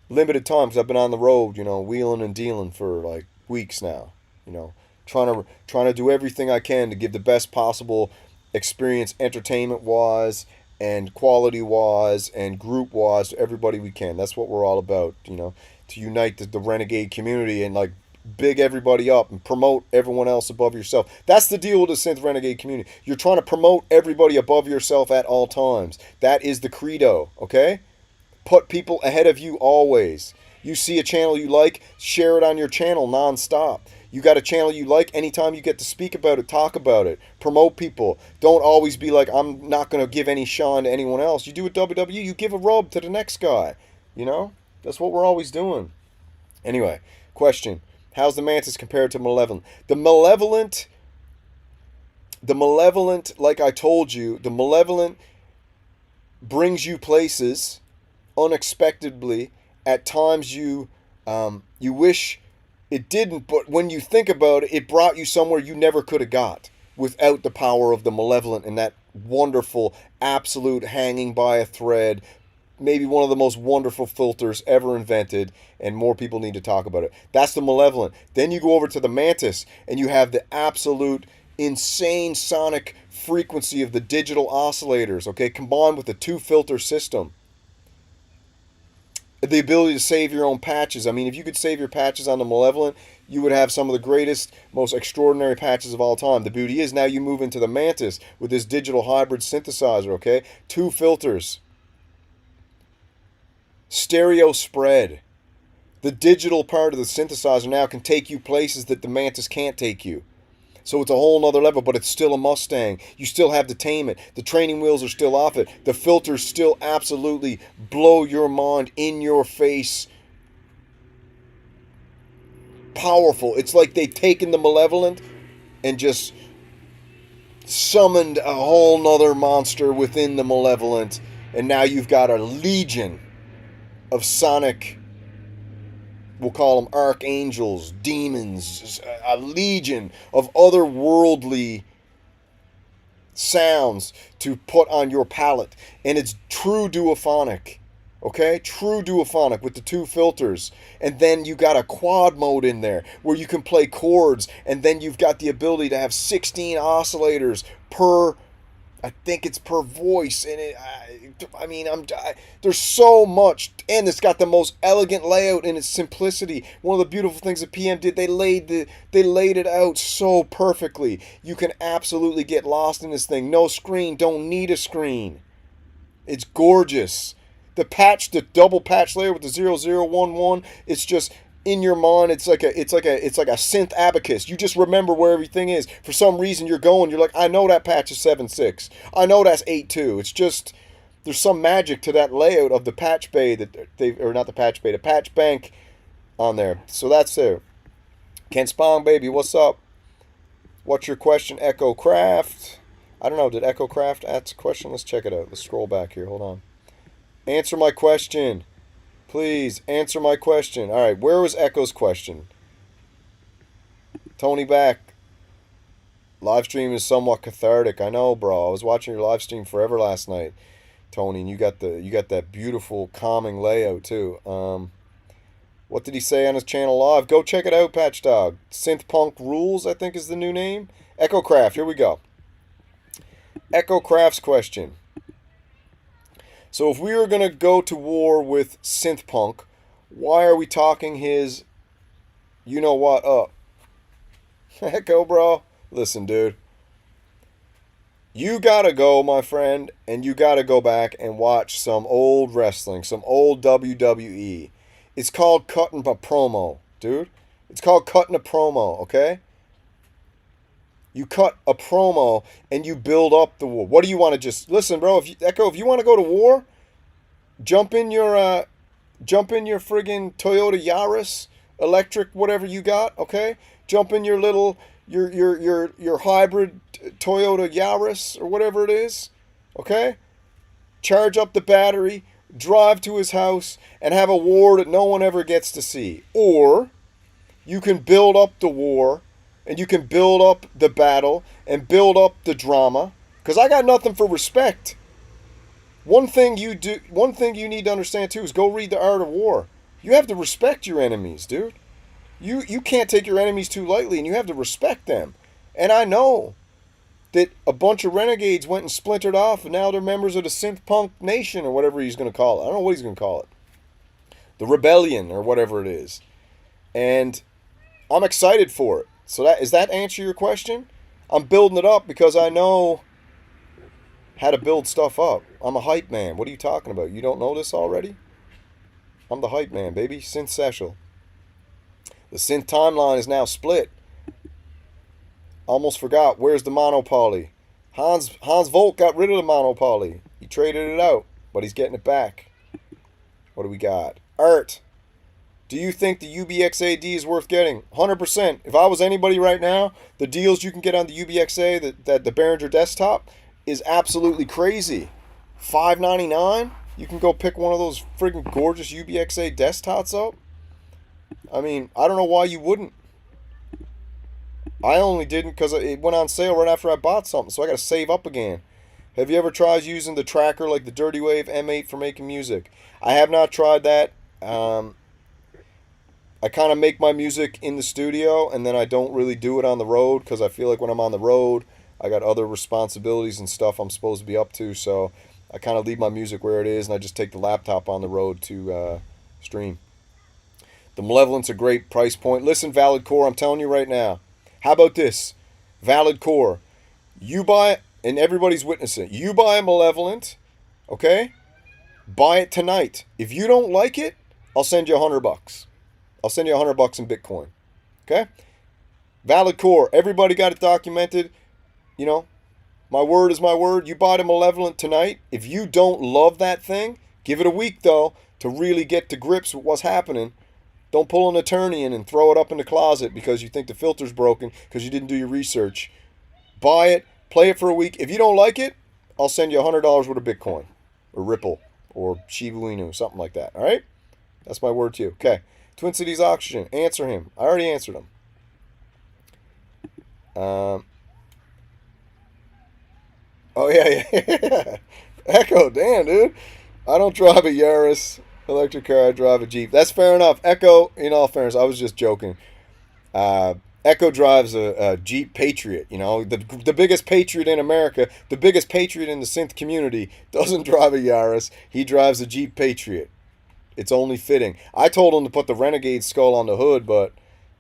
limited time because I've been on the road, you know, wheeling and dealing for like weeks now. You know, trying to do everything I can to give the best possible experience, entertainment-wise and quality-wise and group-wise to everybody we can. That's what we're all about, you know, to unite the Renegade community and like big everybody up and promote everyone else above yourself. That's the deal with the Synth Renegade community. You're trying to promote everybody above yourself at all times. That is the credo, okay? Put people ahead of you always. You see a channel you like, share it on your channel nonstop. You got a channel you like, anytime you get to speak about it, talk about it, promote people. Don't always be like, I'm not going to give any shine to anyone else. You do with WWE, you give a rub to the next guy. You know? That's what we're always doing. Anyway, question. How's the Mantis compared to Malevolent? The Malevolent, like I told you, the Malevolent brings you places unexpectedly. At times you wish it didn't, but when you think about it, it brought you somewhere you never could have got without the power of the Malevolent and that wonderful, absolute hanging by a thread, maybe one of the most wonderful filters ever invented, and more people need to talk about it. That's the Malevolent. Then you go over to the Mantis, and you have the absolute insane sonic frequency of the digital oscillators, okay, combined with the two-filter system. The ability to save your own patches. I mean, if you could save your patches on the Malevolent, you would have some of the greatest, most extraordinary patches of all time. The beauty is now you move into the Mantis with this digital hybrid synthesizer, okay? Two filters. Stereo spread. The digital part of the synthesizer now can take you places that the Mantis can't take you. So it's a whole nother level, but it's still a Mustang. You still have to tame it. The training wheels are still off it. The filters still absolutely blow your mind, in your face. Powerful. It's like they've taken the Malevolent and just summoned a whole nother monster within the Malevolent And now you've got a legion of sonic, we'll call them archangels, demons, a legion of otherworldly sounds to put on your palette. And it's true duophonic. Okay, true duophonic with the 2 filters. And then you got a quad mode in there where you can play chords, and then you've got the ability to have 16 oscillators per, I think it's per voice. And there's so much, and it's got the most elegant layout in its simplicity. One of the beautiful things that PM did, they laid it out so perfectly. You can absolutely get lost in this thing. No screen, don't need a screen. It's gorgeous. The double patch layer with the 0011, it's just in your mind. It's like a synth abacus. You just remember where everything is. For some reason, you're like, I know that patch is 7.6. I know that's 8.2. It's just, there's some magic to that layout of the patch bay the patch bank on there. So that's there. Ken Spong, baby, what's up? What's your question, Echo Craft? I don't know. Did Echo Craft ask a question? Let's check it out. Let's scroll back here. Hold on. Answer my question. Please, answer my question. All right, where was Echo's question? Tony back. Live stream is somewhat cathartic. I know, bro. I was watching your live stream forever last night, Tony, and you got that beautiful calming layout too. What did he say on his channel live? Go check it out, Patchdog. Synthpunk Rules, I think, is the new name. Echo Craft, here we go. Echo Craft's question. So if we were going to go to war with Synthpunk, why are we talking his you-know-what up? Echo, bro. Listen, dude. You got to go, my friend, and you got to go back and watch some old wrestling, some old WWE. It's called cutting a promo, dude. It's called cutting a promo, okay? You cut a promo and you build up the war. What do you want to just listen, bro? Echo, if you want to go to war, jump in your friggin' Toyota Yaris electric, whatever you got, okay? Jump in your little your hybrid Toyota Yaris or whatever it is, okay? Charge up the battery, drive to his house, and have a war that no one ever gets to see. Or you can build up the war. And you can build up the battle and build up the drama. Because I got nothing for respect. One thing you need to understand too is go read The Art of War. You have to respect your enemies, dude. You can't take your enemies too lightly, and you have to respect them. And I know that a bunch of renegades went and splintered off, and now they're members of the Synthpunk Nation or whatever he's going to call it. I don't know what he's going to call it. The Rebellion or whatever it is. And I'm excited for it. So does that answer your question? I'm building it up because I know how to build stuff up. I'm a hype man. What are you talking about? You don't know this already? I'm the hype man, baby. Synth Seshel. The synth timeline is now split. Almost forgot. Where's the Monopoly? Hans Volk got rid of the Monopoly. He traded it out, but he's getting it back. What do we got? Art. Do you think the UBXA D is worth getting? 100%. If I was anybody right now, the deals you can get on the UBXA, the Behringer desktop, is absolutely crazy. $5.99? You can go pick one of those friggin' gorgeous UBXA desktops up. I mean, I don't know why you wouldn't. I only didn't because it went on sale right after I bought something, so I got to save up again. Have you ever tried using the tracker like the Dirty Wave M8 for making music? I have not tried that. I kind of make my music in the studio, and then I don't really do it on the road because I feel like when I'm on the road, I got other responsibilities and stuff I'm supposed to be up to, so I kind of leave my music where it is, and I just take the laptop on the road to stream. The Malevolent's a great price point. Listen, Valid Core, I'm telling you right now. How about this? Valid Core. You buy, and everybody's witnessing, you buy a Malevolent, okay? Buy it tonight. If you don't like it, I'll send you $100. I'll send you $100 in Bitcoin. Okay? Valid Core. Everybody got it documented. You know, my word is my word. You bought a Malevolent tonight. If you don't love that thing, give it a week, though, to really get to grips with what's happening. Don't pull an attorney in and throw it up in the closet because you think the filter's broken because you didn't do your research. Buy it. Play it for a week. If you don't like it, I'll send you $100 worth of Bitcoin. or Ripple or Shiba Inu, something like that. All right? That's my word to you. Okay. Twin Cities Oxygen. Answer him. I already answered him. Oh, yeah. Echo, damn, dude. I don't drive a Yaris electric car. I drive a Jeep. That's fair enough. Echo, in all fairness, I was just joking. Echo drives a Jeep Patriot. You know, the biggest Patriot in America, the biggest Patriot in the synth community, doesn't drive a Yaris. He drives a Jeep Patriot. It's only fitting. I told him to put the Renegade skull on the hood, but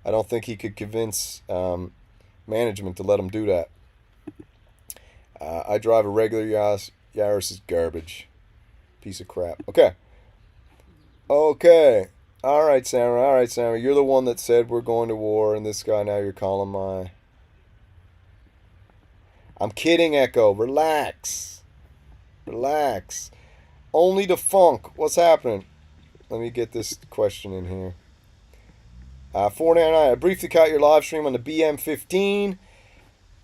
I don't think he could convince management to let him do that. I drive a regular Yaris. Yaris is garbage. Piece of crap. Okay. Okay. All right, Samurai. All right, Samurai. You're the one that said we're going to war, and this guy now you're calling my... I'm kidding, Echo. Relax. Relax. Only the funk. What's happening? Let me get this question in here. 499. I briefly caught your live stream on the BM15.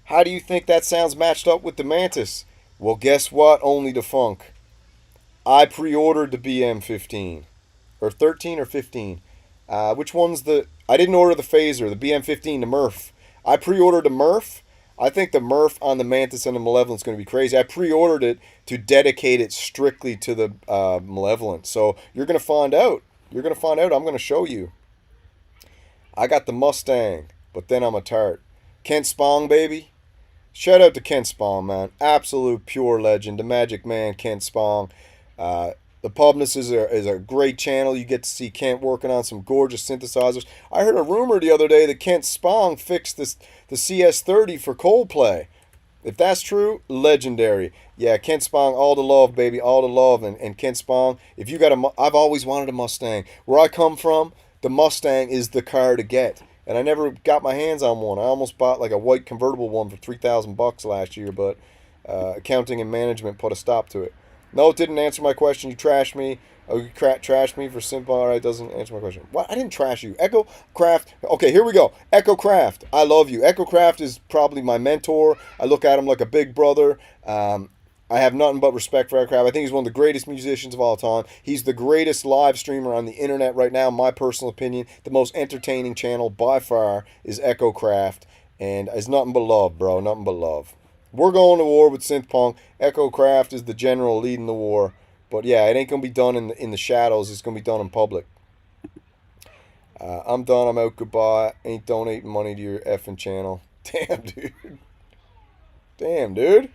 How do you think that sounds matched up with the Mantis? Well, guess what? Only the funk. I pre-ordered the BM15. Or 13 or 15. Which one's the... I didn't order the phaser, the BM15, the Murph. I pre-ordered the Murph. I think the Murph on the Mantis and the Malevolent is going to be crazy. I pre-ordered it to dedicate it strictly to the Malevolent. So you're going to find out. You're going to find out. I'm going to show you. I got the Mustang, but then I'm a tart. Kent Spong, baby. Shout out to Kent Spong, man. Absolute pure legend. The Magic Man, Kent Spong. The Pubness is a great channel. You get to see Kent working on some gorgeous synthesizers. I heard a rumor the other day that Kent Spong fixed the CS30 for Coldplay. If that's true, legendary. Yeah, Kent Spong, all the love, baby, all the love. And Kent Spong, if you got I've always wanted a Mustang. Where I come from, the Mustang is the car to get. And I never got my hands on one. I almost bought like a white convertible one for $3,000 last year, but accounting and management put a stop to it. No, it didn't answer my question. You trashed me. Oh, you trashed me for simple. All right, doesn't answer my question. What? I didn't trash you. Echo Craft. Okay, here we go. Echo Craft. I love you. Echo Craft is probably my mentor. I look at him like a big brother. I have nothing but respect for Echo Craft. I think he's one of the greatest musicians of all time. He's the greatest live streamer on the internet right now, in my personal opinion. The most entertaining channel by far is Echo Craft. And it's nothing but love, bro. Nothing but love. We're going to war with Synthpunk. Echo Craft is the general leading the war. But yeah, it ain't going to be done in the shadows. It's going to be done in public. I'm done. I'm out. Goodbye. Ain't donating money to your effing channel. Damn, dude. Damn, dude.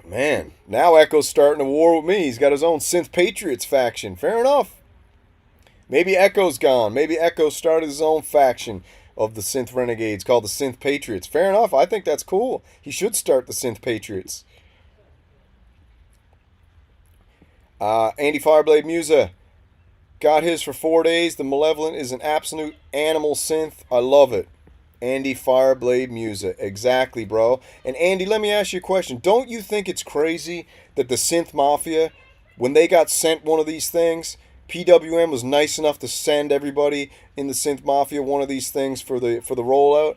Man, now Echo's starting a war with me. He's got his own Synth Patriots faction. Fair enough. Maybe Echo's gone. Maybe Echo started his own faction of the Synth Renegades called the Synth Patriots. Fair enough. I think that's cool. He should start the Synth Patriots. Andy Fireblade Musa got his for 4 days. The Malevolent is an absolute animal synth. I love it. Andy Fireblade Musa. Exactly, bro. And Andy, let me ask you a question. Don't you think it's crazy that the Synth Mafia, when they got sent one of these things, PWM was nice enough to send everybody in the Synth Mafia one of these things for the rollout,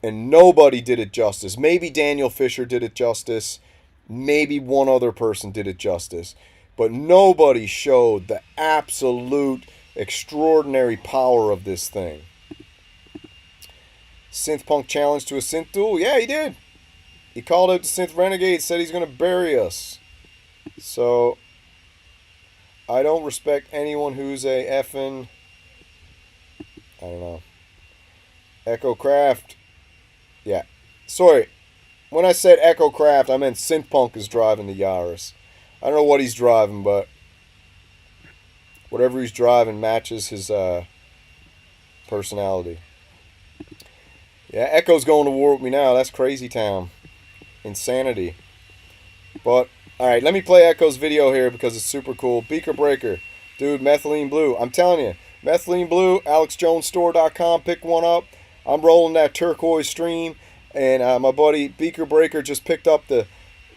and nobody did it justice. Maybe Daniel Fisher did it justice. Maybe one other person did it justice. But nobody showed the absolute extraordinary power of this thing. Synthpunk challenge to a synth duel? Yeah, he did. He called out the Synth Renegade, said he's going to bury us. So I don't respect anyone who's a effing, I don't know, Echo Craft. Yeah. Sorry. When I said Echo Craft, I meant Synthpunk is driving the Yaris. I don't know what he's driving, but whatever he's driving matches his personality. Yeah, Echo's going to war with me now. That's crazy town. Insanity. But alright, let me play Echo's video here because it's super cool. Beaker Breaker. Dude, Methylene Blue. I'm telling you. Methylene Blue, AlexJonesStore.com. Pick one up. I'm rolling that turquoise stream. And my buddy Beaker Breaker just picked up the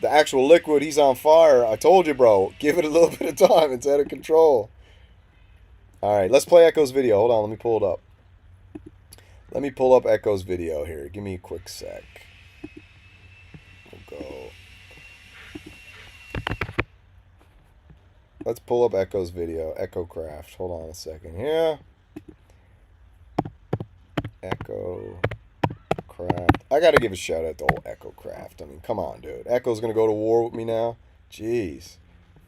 actual liquid. He's on fire. I told you, bro. Give it a little bit of time. It's out of control. Alright, let's play Echo's video. Hold on, let me pull it up. Let me pull up Echo's video here. Give me a quick sec. We'll go let's pull up Echo's video. Echo Craft. Hold on a second here. Echo Craft. I gotta give a shout out to old Echo Craft. I mean, come on, dude. Echo's gonna go to war with me now. Jeez.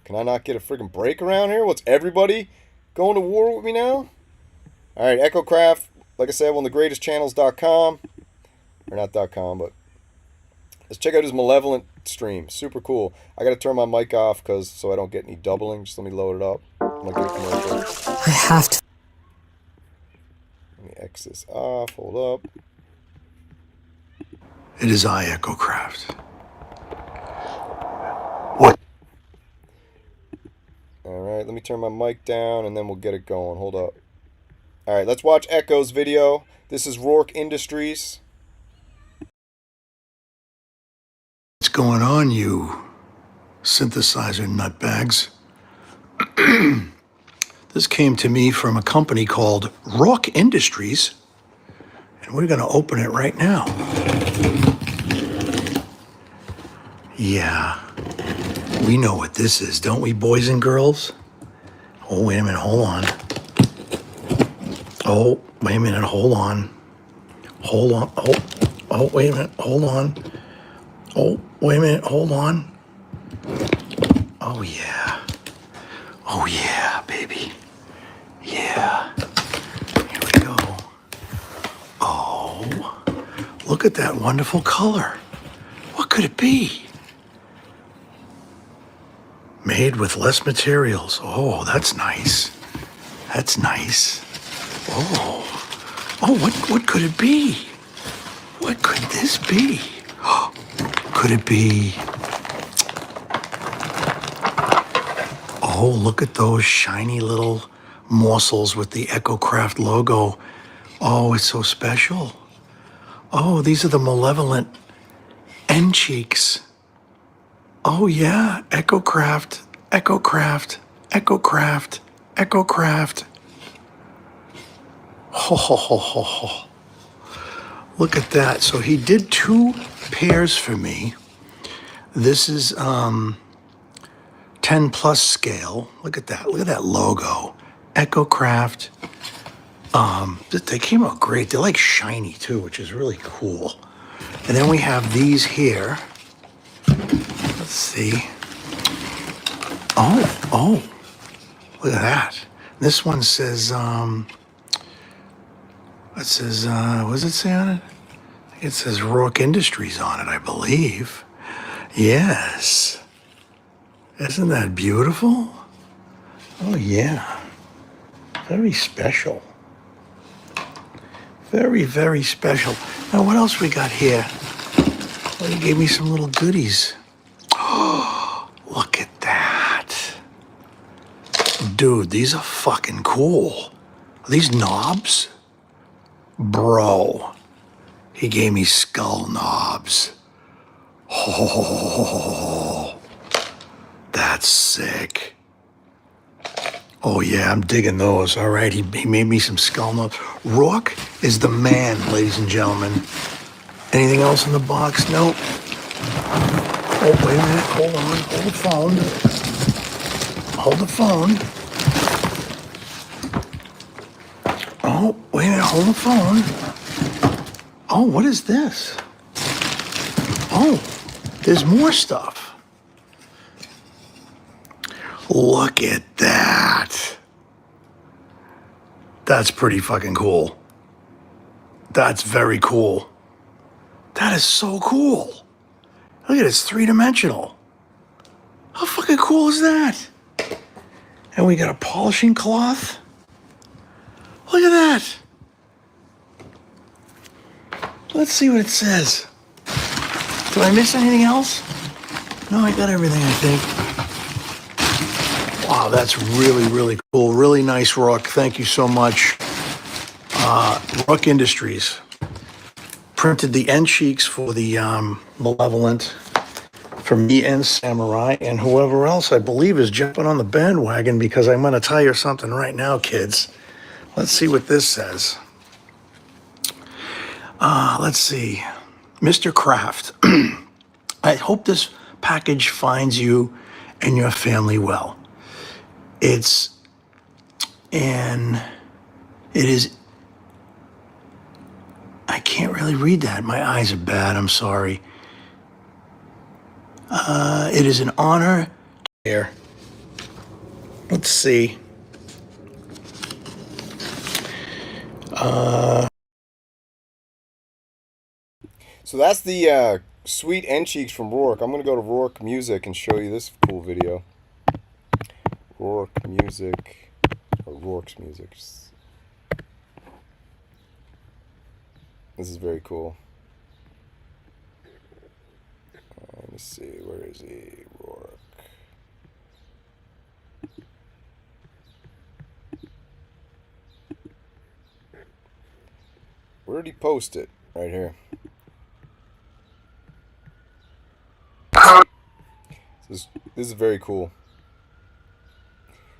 Can I not get a freaking break around here? What's everybody going to war with me now? Alright, Echo Craft, like I said, on thegreatestchannels.com. Or not .com, but let's check out his Malevolent stream. Super cool. I gotta turn my mic off so I don't get any doubling. Just let me load it up. I'm gonna get a commercial. I have to. Let me X this off. Hold up. It is I, Echo Craft. What? Alright, let me turn my mic down and then we'll get it going. Hold up. Alright, let's watch Echo's video. This is Rourke Industries. What's going on, you synthesizer nutbags? This came to me from a company called Rourke Industries, and we're going to open it right now. Yeah, we know what this is, don't we, boys and girls? Oh, wait a minute, hold on. Oh, wait a minute, hold on. Hold on, oh, wait a minute, hold on. Oh, wait a minute, hold on. Oh, yeah. Oh, yeah, baby. Yeah. Here we go. Oh, look at that wonderful color. What could it be? Made with less materials. Oh, that's nice. That's nice. Oh, what could it be? What could this be? Could it be? Oh, look at those shiny little morsels with the Echo Craft logo. Oh, it's so special. Oh, these are the Malevolent end cheeks. Oh, yeah, Echo Craft, Echo Craft, Echo Craft, Echo Craft. Ho, ho, ho, ho, ho. Look at that. So he did 2 pairs for me. This is 10 plus scale. Look at that. Look at that logo. Echo Craft. They came out great. They're like shiny too, which is really cool. And then we have these here. Let's see. Oh, look at that. This one says, what does it say on it? It says Rourke Industries on it, I believe. Yes. Isn't that beautiful? Oh, yeah. Very special. Very, very special. Now, what else we got here? Well, he gave me some little goodies. Oh, look at that. Dude, these are fucking cool. Are these knobs? Bro, he gave me skull knobs. Oh, that's sick. Oh, yeah, I'm digging those. All right, he made me some skull knobs. Rourke is the man, ladies and gentlemen. Anything else in the box? Nope. Oh, wait a minute. Hold on. Hold the phone. Hold the phone. Oh, wait a minute. Hold the phone. Oh, what is this? Oh, there's more stuff. Look at that. That's pretty fucking cool. That's very cool. That is so cool. Look at it, it's 3-dimensional. How fucking cool is that? And we got a polishing cloth. Look at that. Let's see what it says. Did I miss anything else? No, I got everything, I think. Wow, that's really, really cool. Really nice, Rourke. Thank you so much. Rourke Industries. Printed the end cheeks for the Malevolent for me and Samurai and whoever else I believe is jumping on the bandwagon, because I'm going to tell you something right now, kids. Let's see what this says. Let's see. Mr. Kraft, I hope this package finds you and your family well. It's an, it is, I can't really read that. My eyes are bad, I'm sorry. It is an honor. Here. Let's see. So that's the sweet end cheeks from Rourke. I'm going to go to Rourke Music and show you this cool video. Rourke Music, or Rourke's Music. This is very cool. Let me see, where is he? Rourke. Where did he post it? Right here. This is very cool.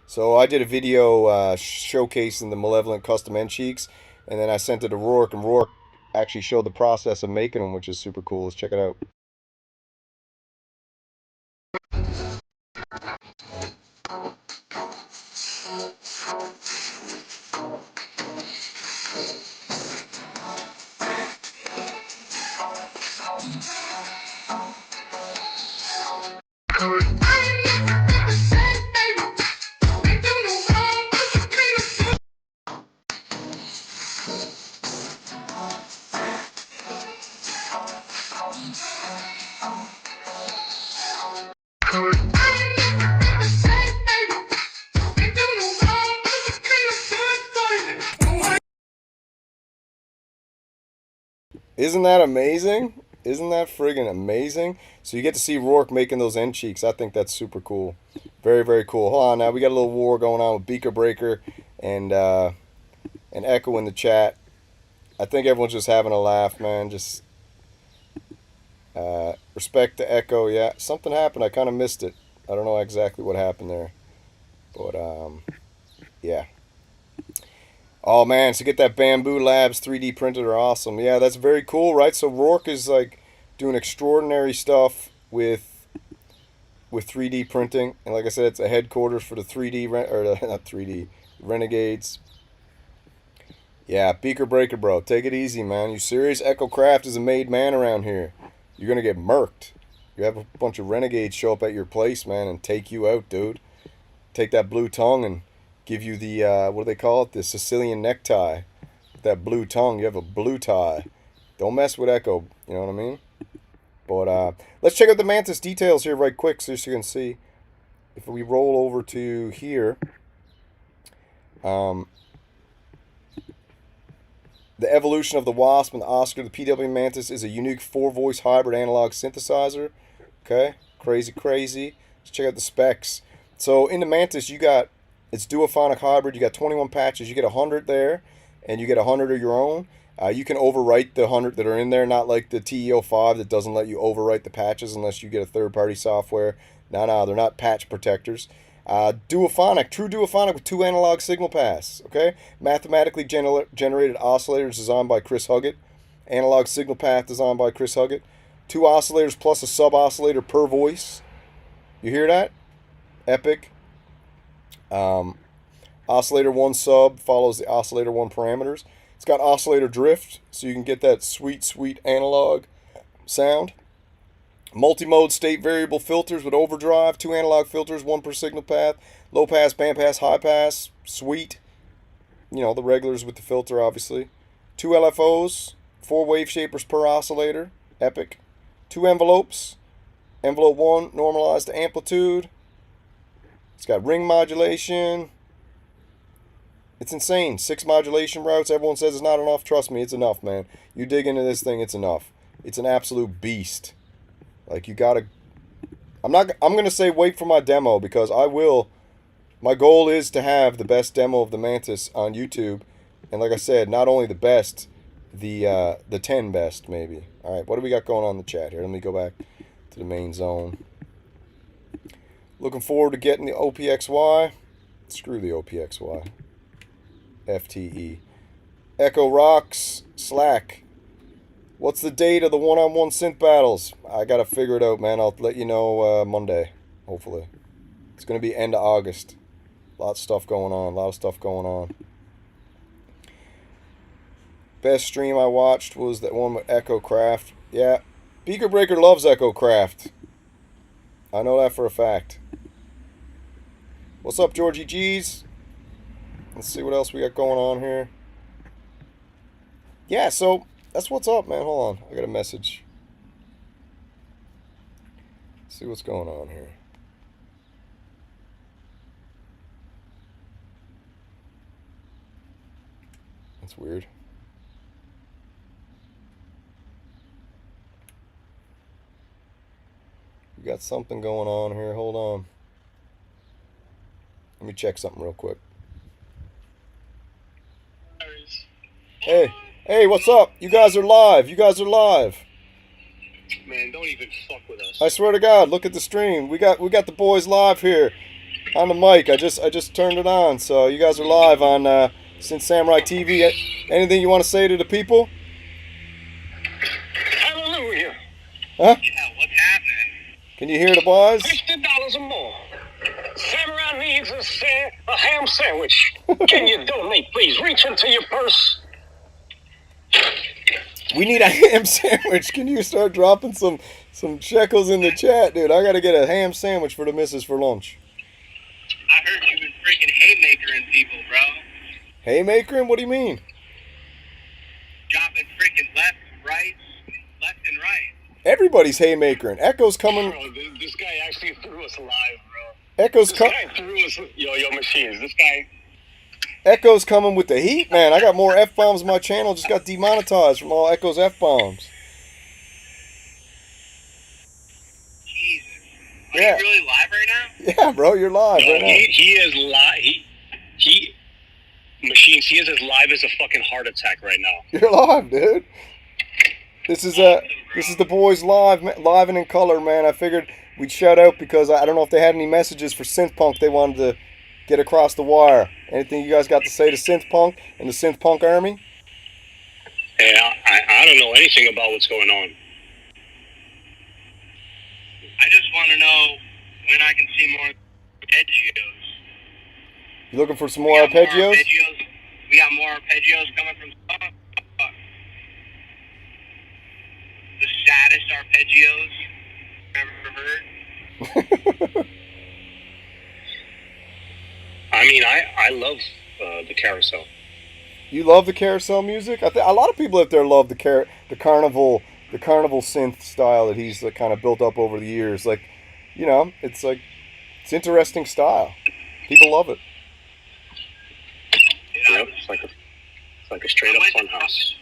So I did a video showcasing the Malevolent custom end cheeks, and then I sent it to Rourke, and Rourke actually showed the process of making them, which is super cool. Let's check it out. Isn't that amazing? Isn't that friggin' amazing? So you get to see Rourke making those end cheeks. I think that's super cool. Very, very cool. Hold on now. We got a little war going on with Beaker Breaker and Echo in the chat. I think everyone's just having a laugh, man. Just respect to Echo. Yeah, something happened. I kind of missed it. I don't know exactly what happened there. But, yeah. Oh, man, so get that Bamboo Labs 3D printed are awesome. Yeah, that's very cool, right? So Rourke is, like, doing extraordinary stuff with 3D printing. And like I said, it's a headquarters for the 3D, not 3D, Renegades. Yeah, Beaker Breaker, bro. Take it easy, man. You serious? Echo Craft is a made man around here. You're going to get murked. You have a bunch of Renegades show up at your place, man, and take you out, dude. Take that blue tongue and give you the, what do they call it? The Sicilian necktie. With that blue tongue, you have a blue tie. Don't mess with Echo, you know what I mean? But let's check out the Mantis details here right quick so you can see. If we roll over to here, the evolution of the Wasp and the Oscar, the PWM Mantis is a unique 4-voice hybrid analog synthesizer. Okay, crazy, crazy. Let's check out the specs. So in the Mantis, you got, it's duophonic hybrid. You got 21 patches. You get 100 there, and you get 100 of your own. You can overwrite the 100 that are in there, not like the TE05 that doesn't let you overwrite the patches unless you get a third-party software. No, they're not patch protectors. Duophonic, true duophonic with 2 analog signal paths. Okay, mathematically generated oscillators designed by Chris Huggett. Analog signal path designed by Chris Huggett. 2 oscillators plus a sub-oscillator per voice. You hear that? Epic. Oscillator 1 sub follows the oscillator 1 parameters. It's got oscillator drift, so you can get that sweet, sweet analog sound. Multi-mode state variable filters with overdrive. 2 analog filters, 1 per signal path. Low pass, band pass, high pass. Sweet. You know, the regulars with the filter, obviously. 2 LFOs. 4 wave shapers per oscillator. Epic. 2 envelopes. Envelope 1 normalized to amplitude. It's got ring modulation. It's insane. 6 modulation routes. Everyone says it's not enough. Trust me, it's enough, man. You dig into this thing, it's enough. It's an absolute beast. Like, you gotta... I'm gonna say wait for my demo, because I will... My goal is to have the best demo of the Mantis on YouTube. And like I said, not only the best, the 10 best, maybe. Alright, what do we got going on in the chat here? Let me go back to the main zone. Looking forward to getting the OPXY. Screw the OPXY. FTE. Echo Rocks. Slack. What's the date of the one-on-one synth battles? I gotta figure it out, man. I'll let you know Monday, hopefully. It's gonna be end of August. Lots of stuff going on. A lot of stuff going on. Best stream I watched was that one with Echo Craft. Yeah, Beaker Breaker loves Echo Craft. I know that for a fact. What's up, Georgie G's? Let's see what else we got going on here. Yeah, so that's what's up, man. Hold on. I got a message. Let's see what's going on here. That's weird. We got something going on here. Hold on. Let me check something real quick. Hey, what's up? You guys are live. You guys are live. Man, don't even fuck with us. I swear to God, look at the stream. We got the boys live here on the mic. I just turned it on, so you guys are live on Synth Samurai TV. Anything you want to say to the people? Hallelujah. Huh? Yeah, what's happening? Can you hear the boys? $50 or more. Samurai needs a ham sandwich. Can you donate, please? Reach into your purse. We need a ham sandwich. Can you start dropping some shekels in the chat, dude? I gotta get a ham sandwich for the missus for lunch. I heard you been freaking haymakering people, bro. Haymakering? What do you mean? Dropping freaking left and right. Everybody's haymakering. Echo's coming. Bro, this guy actually threw us live, bro. Echo's coming. This guy threw us yo machines. This guy. Echo's coming with the heat, man. I got more F-bombs on my channel. Just got demonetized from all Echo's F-bombs. Jesus. Are Yeah. you really live right now? Yeah, bro, you're live No, right now. he is live. He machines. He is as live as a fucking heart attack right now. You're live, dude. This is the boys live and in color, man. I figured we'd shout out because I don't know if they had any messages for Synthpunk they wanted to get across the wire. Anything you guys got to say to Synthpunk and the Synthpunk army? Hey, I don't know anything about what's going on. I just want to know when I can see more arpeggios. You looking for some more arpeggios? We got more arpeggios coming from the saddest arpeggios I've ever heard. I mean, I love the carousel. You love the carousel music? A lot of people out there love the carnival synth style that he's kind of built up over the years. Like, you know, it's interesting style. People love it. Yep, it's like a straight up fun house.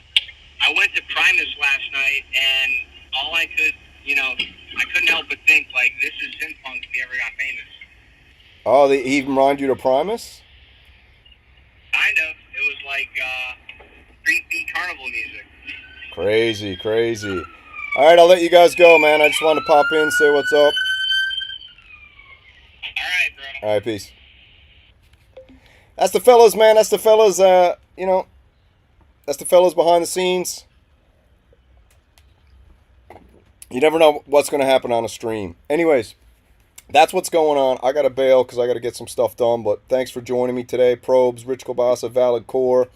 I went to Primus last night, and all I couldn't help but think, like, this is Synthpunk if he ever got famous. Oh, they even remind you to Primus? Kind of. It was like street beat carnival music. Crazy. All right, I'll let you guys go, man. I just wanted to pop in, say what's up. All right, bro. All right, peace. That's the fellas, man. That's the fellas, that's the fellas behind the scenes. You never know what's going to happen on a stream. Anyways, that's what's going on. I got to bail because I got to get some stuff done. But thanks for joining me today. Probes, Rich Kobasa, Valid Core,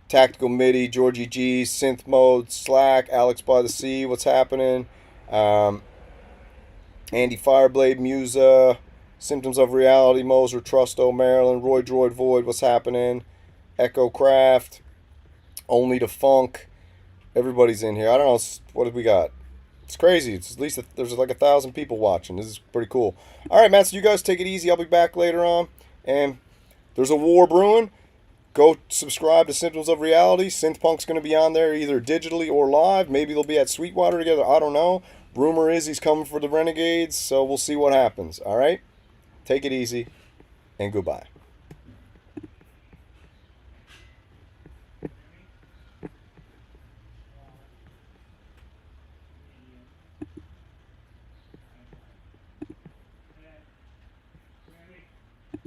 Tactical MIDI, Georgie G, Synth Mode, Slack, Alex by the Sea, what's happening? Andy Fireblade, Musa, Symptoms of Reality, Moser, Trusto, Maryland, Roy Droid Void, what's happening? Echo Craft, Only to Funk. Everybody's in here. I don't know. What have we got? It's crazy. It's at least there's like 1,000 people watching. This is pretty cool. All right, man. So you guys take it easy. I'll be back later on. And there's a war brewing. Go subscribe to Symptoms of Reality. Synthpunk's going to be on there either digitally or live. Maybe they'll be at Sweetwater together. I don't know. Rumor is he's coming for the Renegades. So we'll see what happens. All right. Take it easy. And goodbye.